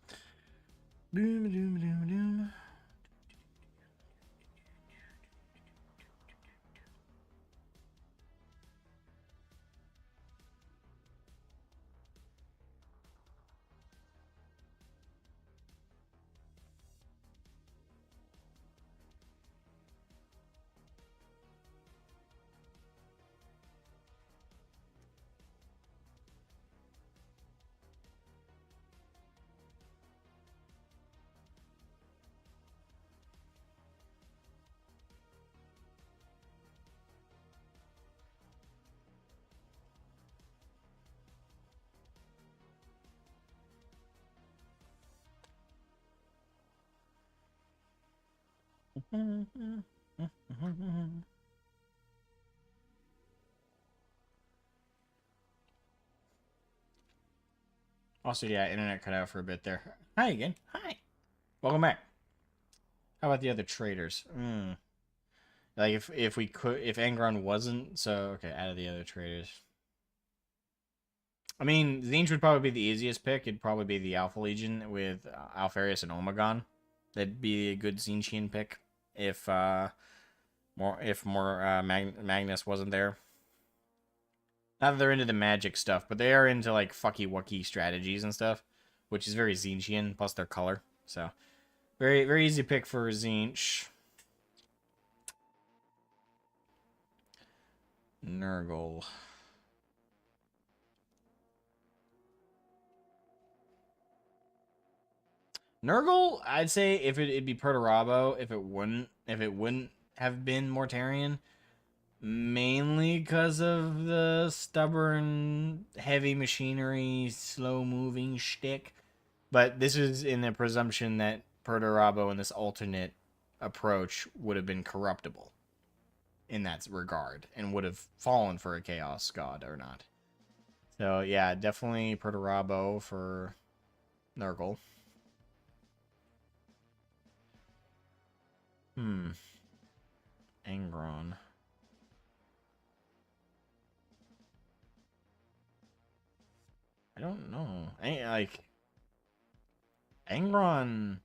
Doom, doom, doom, doom. Also, yeah, internet cut out for a bit there. Hi again. Hi. Welcome back. How about the other traders? Like if we could, if Angron wasn't, so okay, out of the other traders. I mean, Zinch would probably be the easiest pick. It'd probably be the Alpha Legion with Alfarius and Omegon. That'd be a good Zinchian pick if Magnus wasn't there. Not that they're into the magic stuff, but they are into like fucky wucky strategies and stuff, which is very Zinchian, plus their color. So very, very easy pick for Zinch. Nurgle. Nurgle, I'd say if it'd be Perturabo, if it wouldn't have been Mortarion, mainly because of the stubborn, heavy machinery, slow moving shtick. But this is in the presumption that Perturabo in this alternate approach would have been corruptible in that regard and would have fallen for a Chaos God or not. So yeah, definitely Perturabo for Nurgle. Angron. I don't know. Like Angron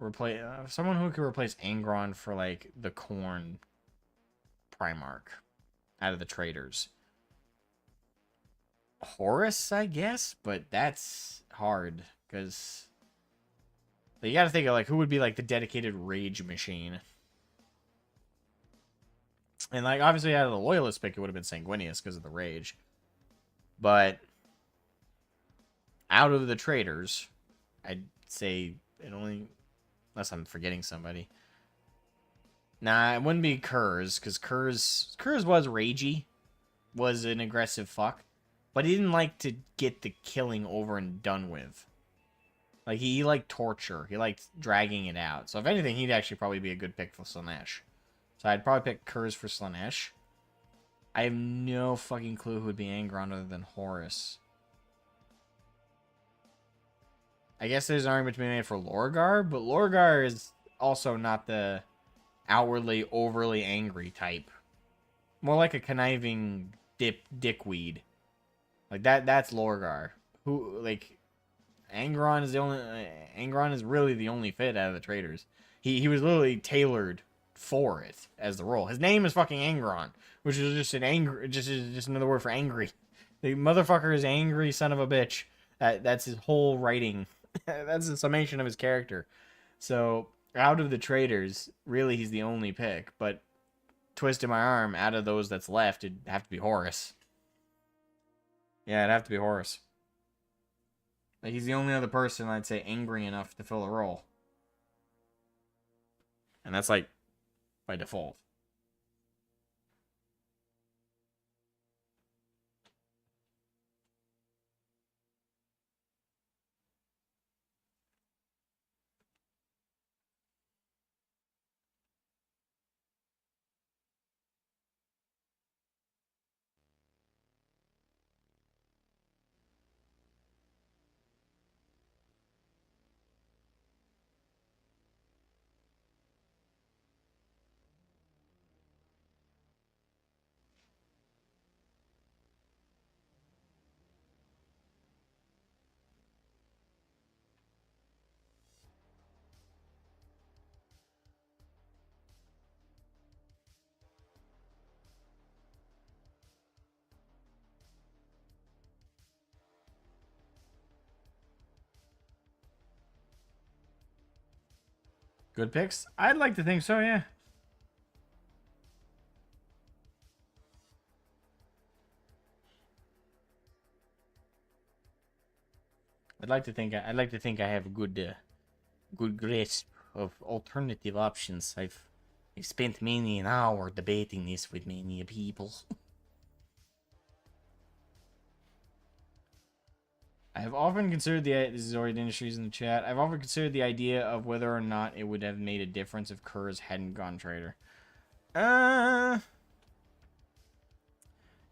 replace someone who could replace Angron for like the Corn Primarch out of the traders. Horus, I guess, but that's hard because you got to think of like who would be like the dedicated rage machine. And like obviously out of the loyalist pick, it would have been Sanguinius because of the rage. But out of the traders, I'd say it only, unless I'm forgetting somebody. Nah, it wouldn't be Kurz, because Kurz was ragey, was an aggressive fuck. But he didn't like to get the killing over and done with. Like, he liked torture. He liked dragging it out. So, if anything, he'd actually probably be a good pick for Slaanesh. So, I'd probably pick Kurz for Slaanesh. I have no fucking clue who would be Angron other than Horus. I guess there's an argument to be made for Lorgar, but Lorgar is also not the outwardly overly angry type. More like a conniving dickweed. Like that's Lorgar. Who like Angron is the only Angron is really the only fit out of the traders. He was literally tailored for it as the role. His name is fucking Angron, which is just an angry just another word for angry. The motherfucker is angry son of a bitch. That's his whole writing. That's the summation of his character. So out of the traders, really he's the only pick, but twisting my arm, out of those that's left, it'd have to be Horus. Yeah, it'd have to be Horus. Like, he's the only other person I'd say angry enough to fill a role. And that's like by default. Good picks? I'd like to think so, yeah. I'd like to think I have a good grasp of alternative options. I've spent many an hour debating this with many people. I have often considered this is Zoid Industries in the chat. I've often considered the idea of whether or not it would have made a difference if Kurz hadn't gone trader.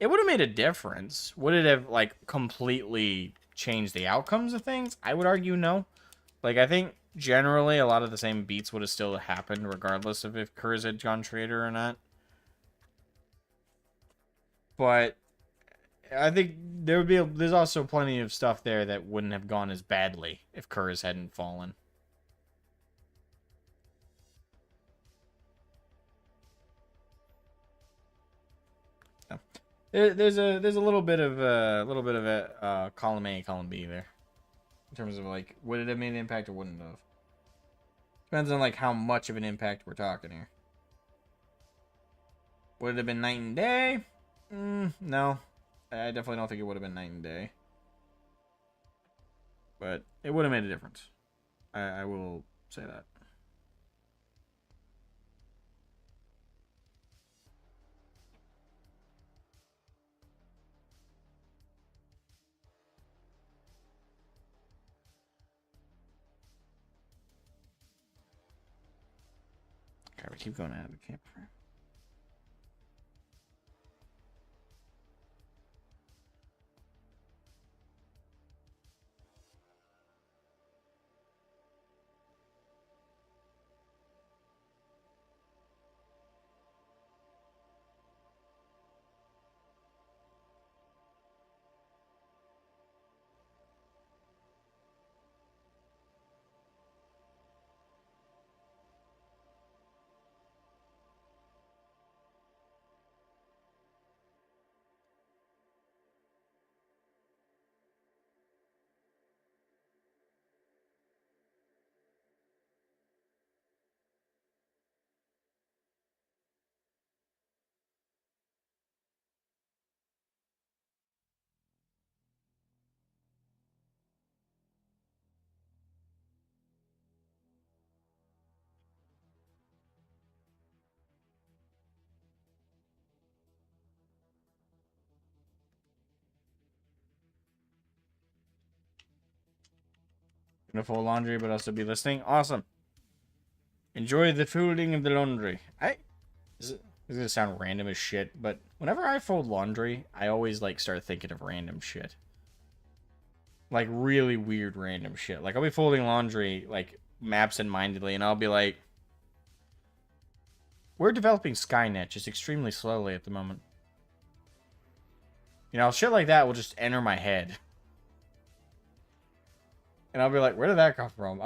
It would have made a difference. Would it have like completely changed the outcomes of things? I would argue no. Like, I think generally a lot of the same beats would have still happened regardless of if Kurz had gone trader or not. But I think there's also plenty of stuff there that wouldn't have gone as badly if Kurz hadn't fallen. So, there's a little bit of a column A, column B there in terms of like would it have made an impact or wouldn't have. Depends on like how much of an impact we're talking here. Would it have been night and day? No. I definitely don't think it would have been night and day. But it would have made a difference. I will say that. Okay, we keep going out of the campfire. Gonna fold laundry, but also be listening. Awesome. Enjoy the folding of the laundry. This is gonna sound random as shit, but whenever I fold laundry, I always like start thinking of random shit. Like really weird random shit. Like I'll be folding laundry like absent-mindedly, and I'll be like, we're developing Skynet just extremely slowly at the moment. You know, shit like that will just enter my head. And I'll be like, where did that come from?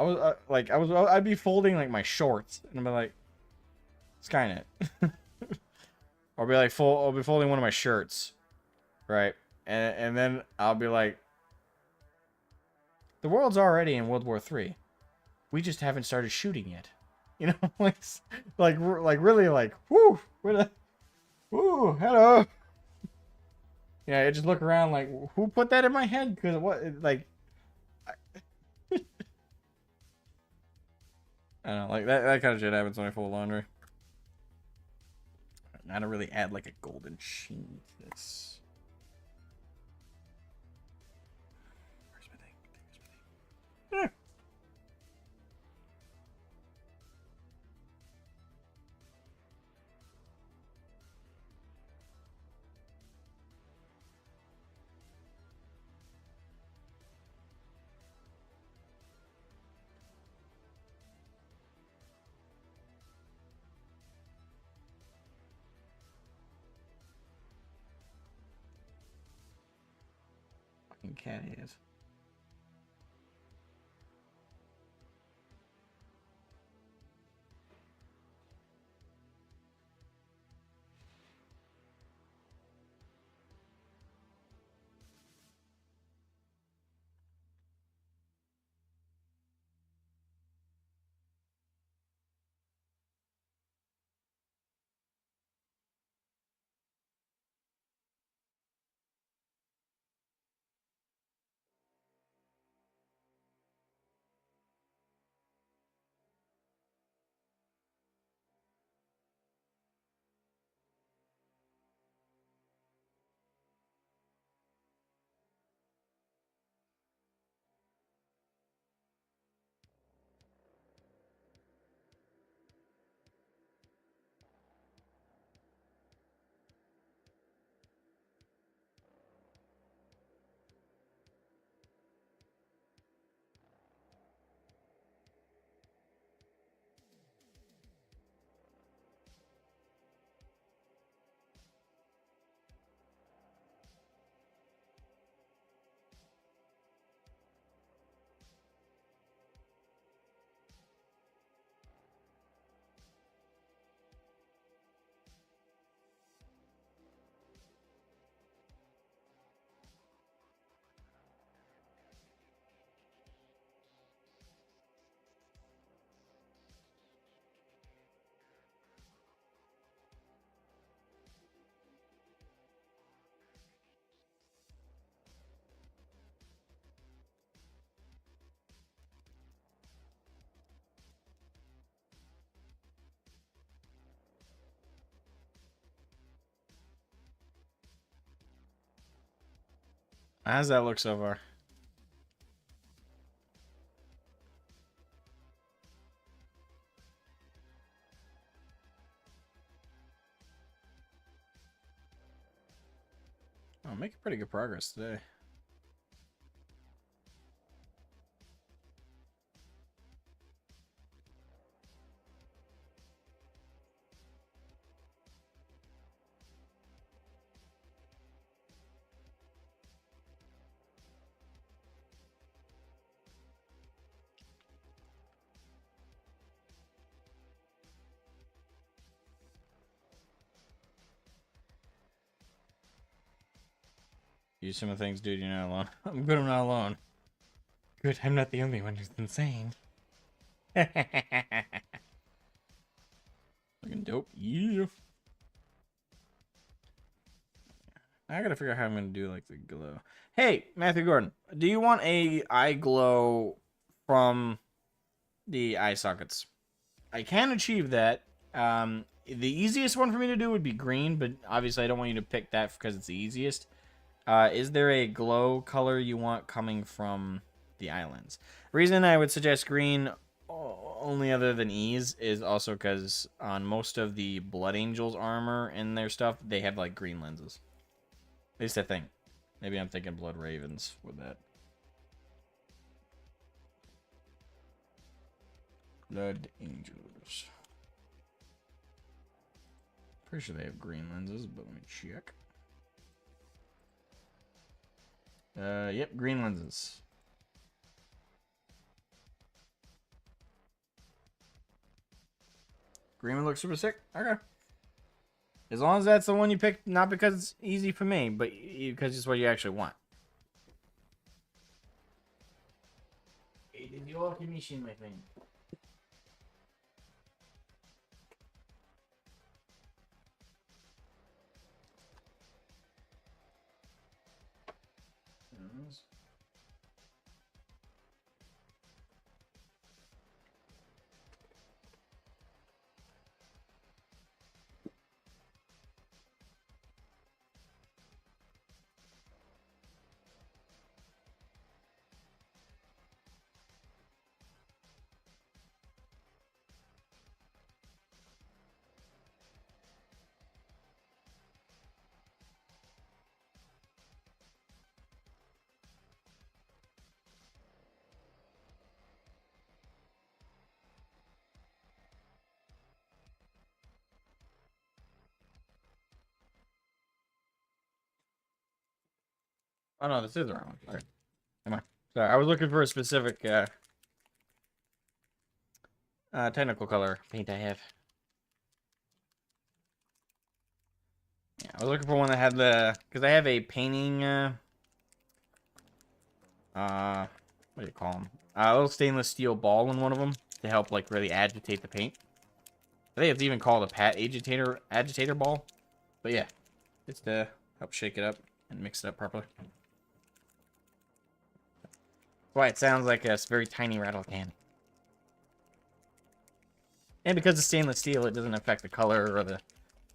I'd be folding like my shorts, and I'd be like, Skynet. Or I'll be folding one of my shirts, right? And then I'll be like, the world's already in World War III. We just haven't started shooting yet. You know, like really like, whoo, whoo, hello. Yeah, I just look around like, who put that in my head? Because what, like, I don't know, like that kind of shit happens when I fold laundry. I don't really add like a golden sheen to this. Where's my thing? Where's my thing? Fucking cat ears. How's that look so far? Oh, making pretty good progress today. Use some of the things, dude. You're not alone. I'm good. I'm not alone. Good. I'm not the only one who's insane. Looking dope. Yeah. I gotta figure out how I'm gonna do like the glow. Hey, Matthew Gordon, do you want a eye glow from the eye sockets? I can achieve that. The easiest one for me to do would be green, but obviously I don't want you to pick that because it's the easiest. Is there a glow color you want coming from the islands? Reason I would suggest green only other than ease is also because on most of the Blood Angels armor and their stuff, they have like green lenses. At least I think. Maybe I'm thinking Blood Ravens with that. Blood Angels. Pretty sure they have green lenses, but let me check. Yep, green lenses. Green one looks super sick. Okay. As long as that's the one you picked, not because it's easy for me, but because it's what you actually want. Did you all commission my thing? Oh no, this is the wrong one. Okay. Come on. Sorry, I was looking for a specific technical color paint I have. Yeah, I was looking for one that had the, because I have a painting what do you call them? A little stainless steel ball in one of them to help like really agitate the paint. I think it's even called a agitator ball. But yeah, it's to help shake it up and mix it up properly. That's why it sounds like a very tiny rattle can. And because it's stainless steel, it doesn't affect the color or the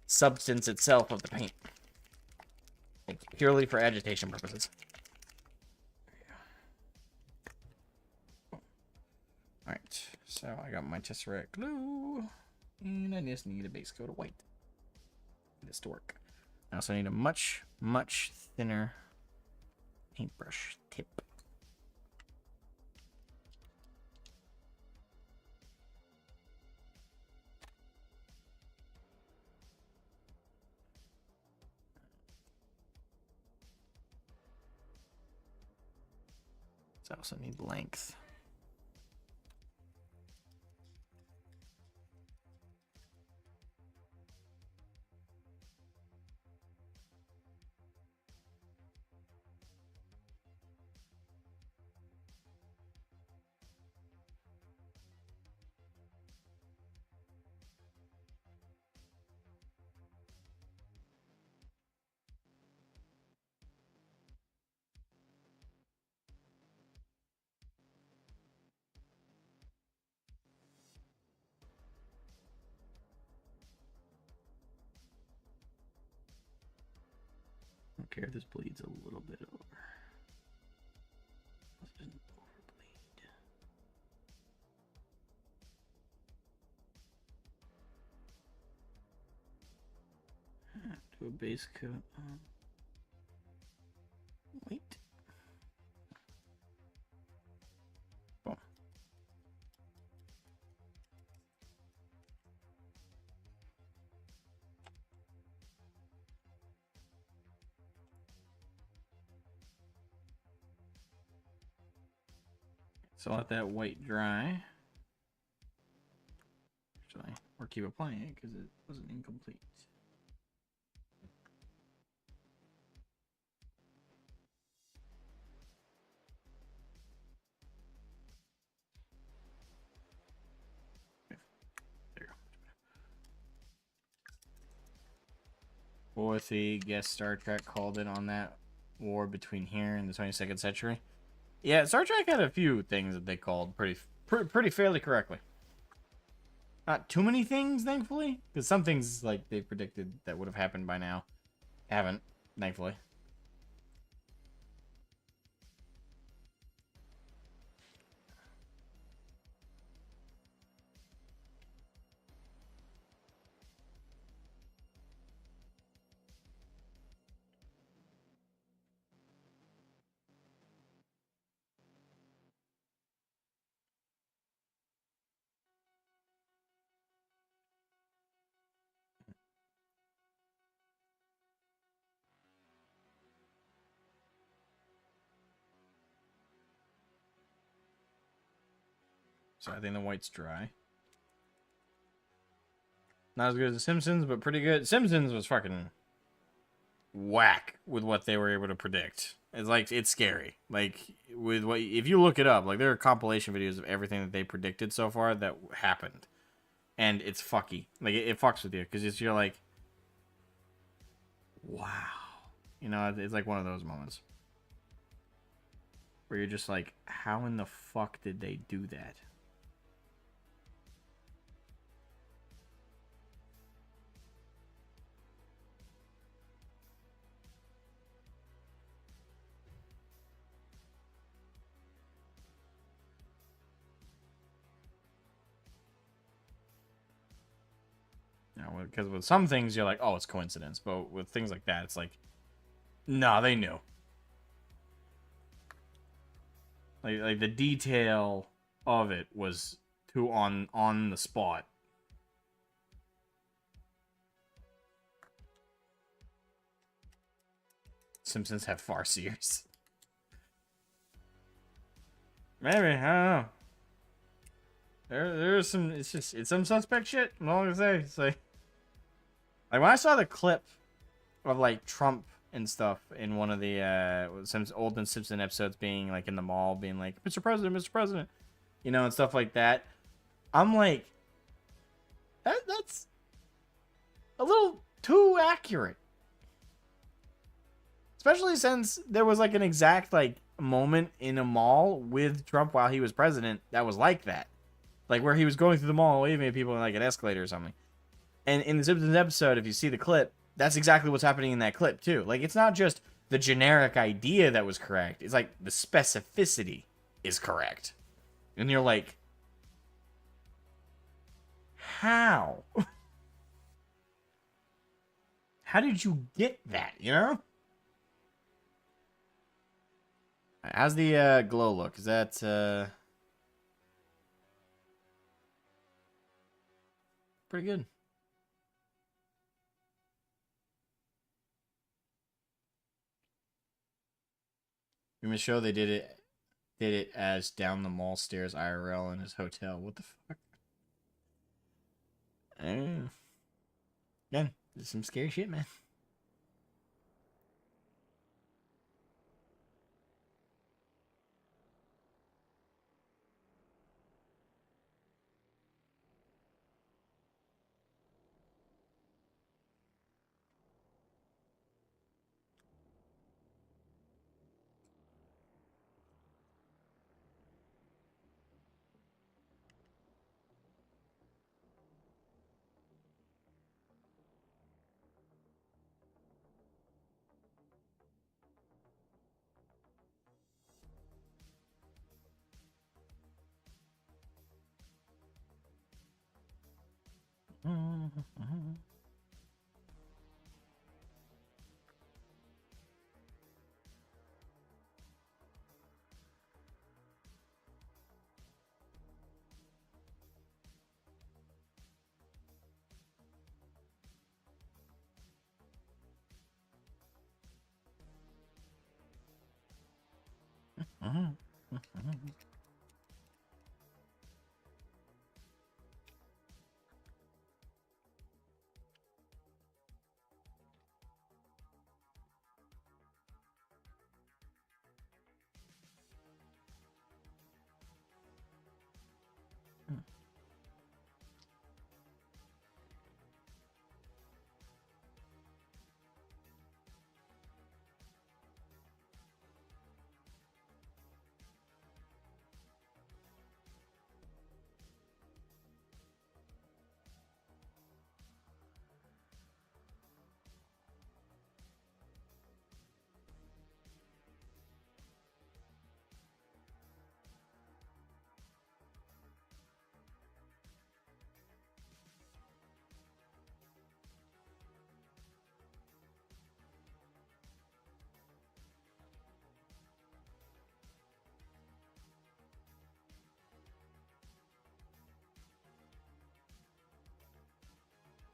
substance itself of the paint. It's purely for agitation purposes. Alright, so I got my Tesseract glue, and I just need a base coat of white for this to work. I also need a much, much thinner paintbrush tip. I also need length. I don't care if this bleeds a little bit over. This doesn't overbleed. Do a base coat on white. Boom. So let that white dry. Actually, or keep applying it because it wasn't incomplete. Fourth, the guest Star Trek called it on that war between here and the 22nd century. Yeah, Star Trek had a few things that they called pretty fairly correctly. Not too many things, thankfully, because some things like they predicted that would have happened by now haven't, thankfully. So I think the white's dry. Not as good as The Simpsons, but pretty good. Simpsons was fucking whack with what they were able to predict. It's like, it's scary. Like, with what, if you look it up, like, there are compilation videos of everything that they predicted so far that happened. And it's fucky. Like, it fucks with you, because you're like, wow. You know, it's like one of those moments. Where you're just like, how in the fuck did they do that? You know, because with some things you're like, oh, it's coincidence. But with things like that, it's like, nah, they knew. Like the detail of it was too on the spot. Simpsons have farseers. Maybe, I don't know. There's some, it's some suspect shit. I'm not gonna say. It's like when I saw the clip of like Trump and stuff in one of the some old Simpson episodes, being like in the mall, being like, Mr. President, Mr. President, you know, and stuff like that. I'm like, that's a little too accurate. Especially since there was like an exact like moment in a mall with Trump while he was president that was like that. Like where he was going through the mall waving at people in like an escalator or something. And in the Simpsons episode, if you see the clip, that's exactly what's happening in that clip too. Like it's not just the generic idea that was correct. It's like the specificity is correct. And you're like, how? How did you get that, you know? How's the glow look? Is that pretty good? In the show, they did it as down the mall stairs IRL in his hotel. What the fuck? Again, this is some scary shit, man.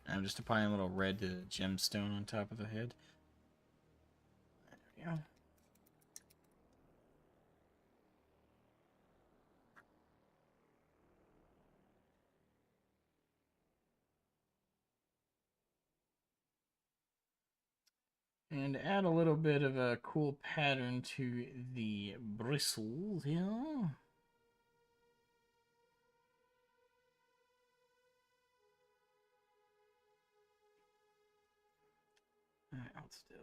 I'm just applying a little red gemstone on top of the head. There we go. And add a little bit of a cool pattern to the bristles here. Alright, hold still.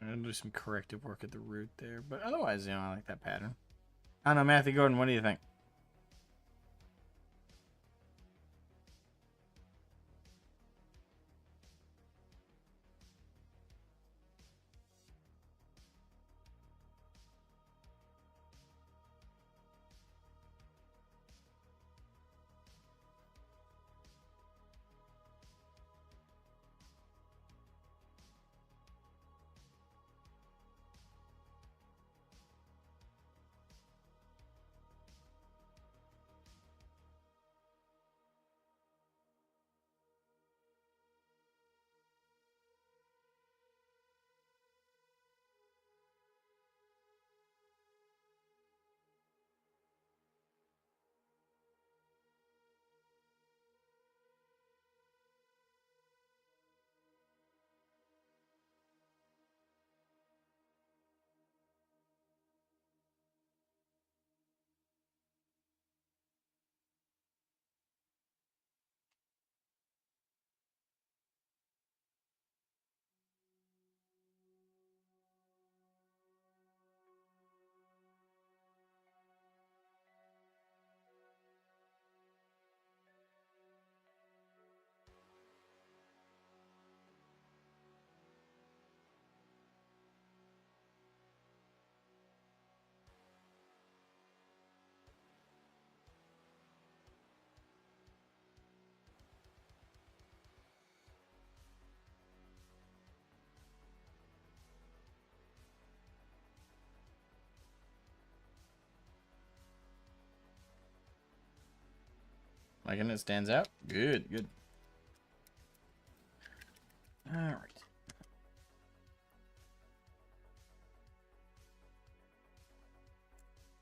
I'm gonna do some corrective work at the root there, but otherwise, I like that pattern. I don't know, Matthew Gordon, what do you think? Liking it stands out? Good, good. Alright.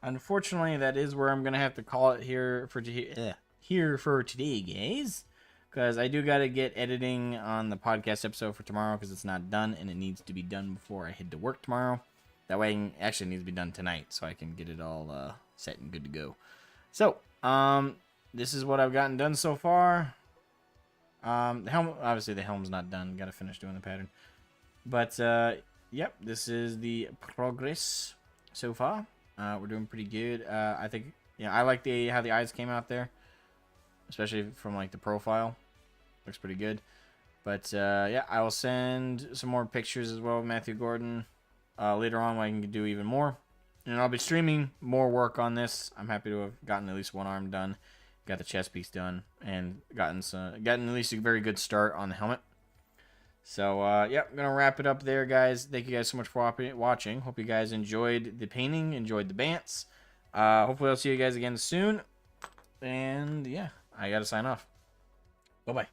Unfortunately, that is where I'm gonna have to call it here for today, guys. Because I do gotta get editing on the podcast episode for tomorrow because it's not done and it needs to be done before I head to work tomorrow. That way, actually needs to be done tonight, so I can get it all set and good to go. So, this is what I've gotten done so far. The helm, obviously the helm's not done. Got to finish doing the pattern. But, yep, this is the progress so far. We're doing pretty good. I think, yeah, I like how the eyes came out there, especially from like the profile. Looks pretty good. But yeah, I will send some more pictures as well with Matthew Gordon later on when I can do even more. And I'll be streaming more work on this. I'm happy to have gotten at least one arm done, got the chest piece done, and gotten at least a very good start on the helmet. So yeah, I'm gonna wrap it up there, guys. Thank you guys so much for watching. Hope you guys enjoyed the painting, enjoyed the Bants. Hopefully I'll see you guys again soon. And yeah, I gotta sign off. Bye bye.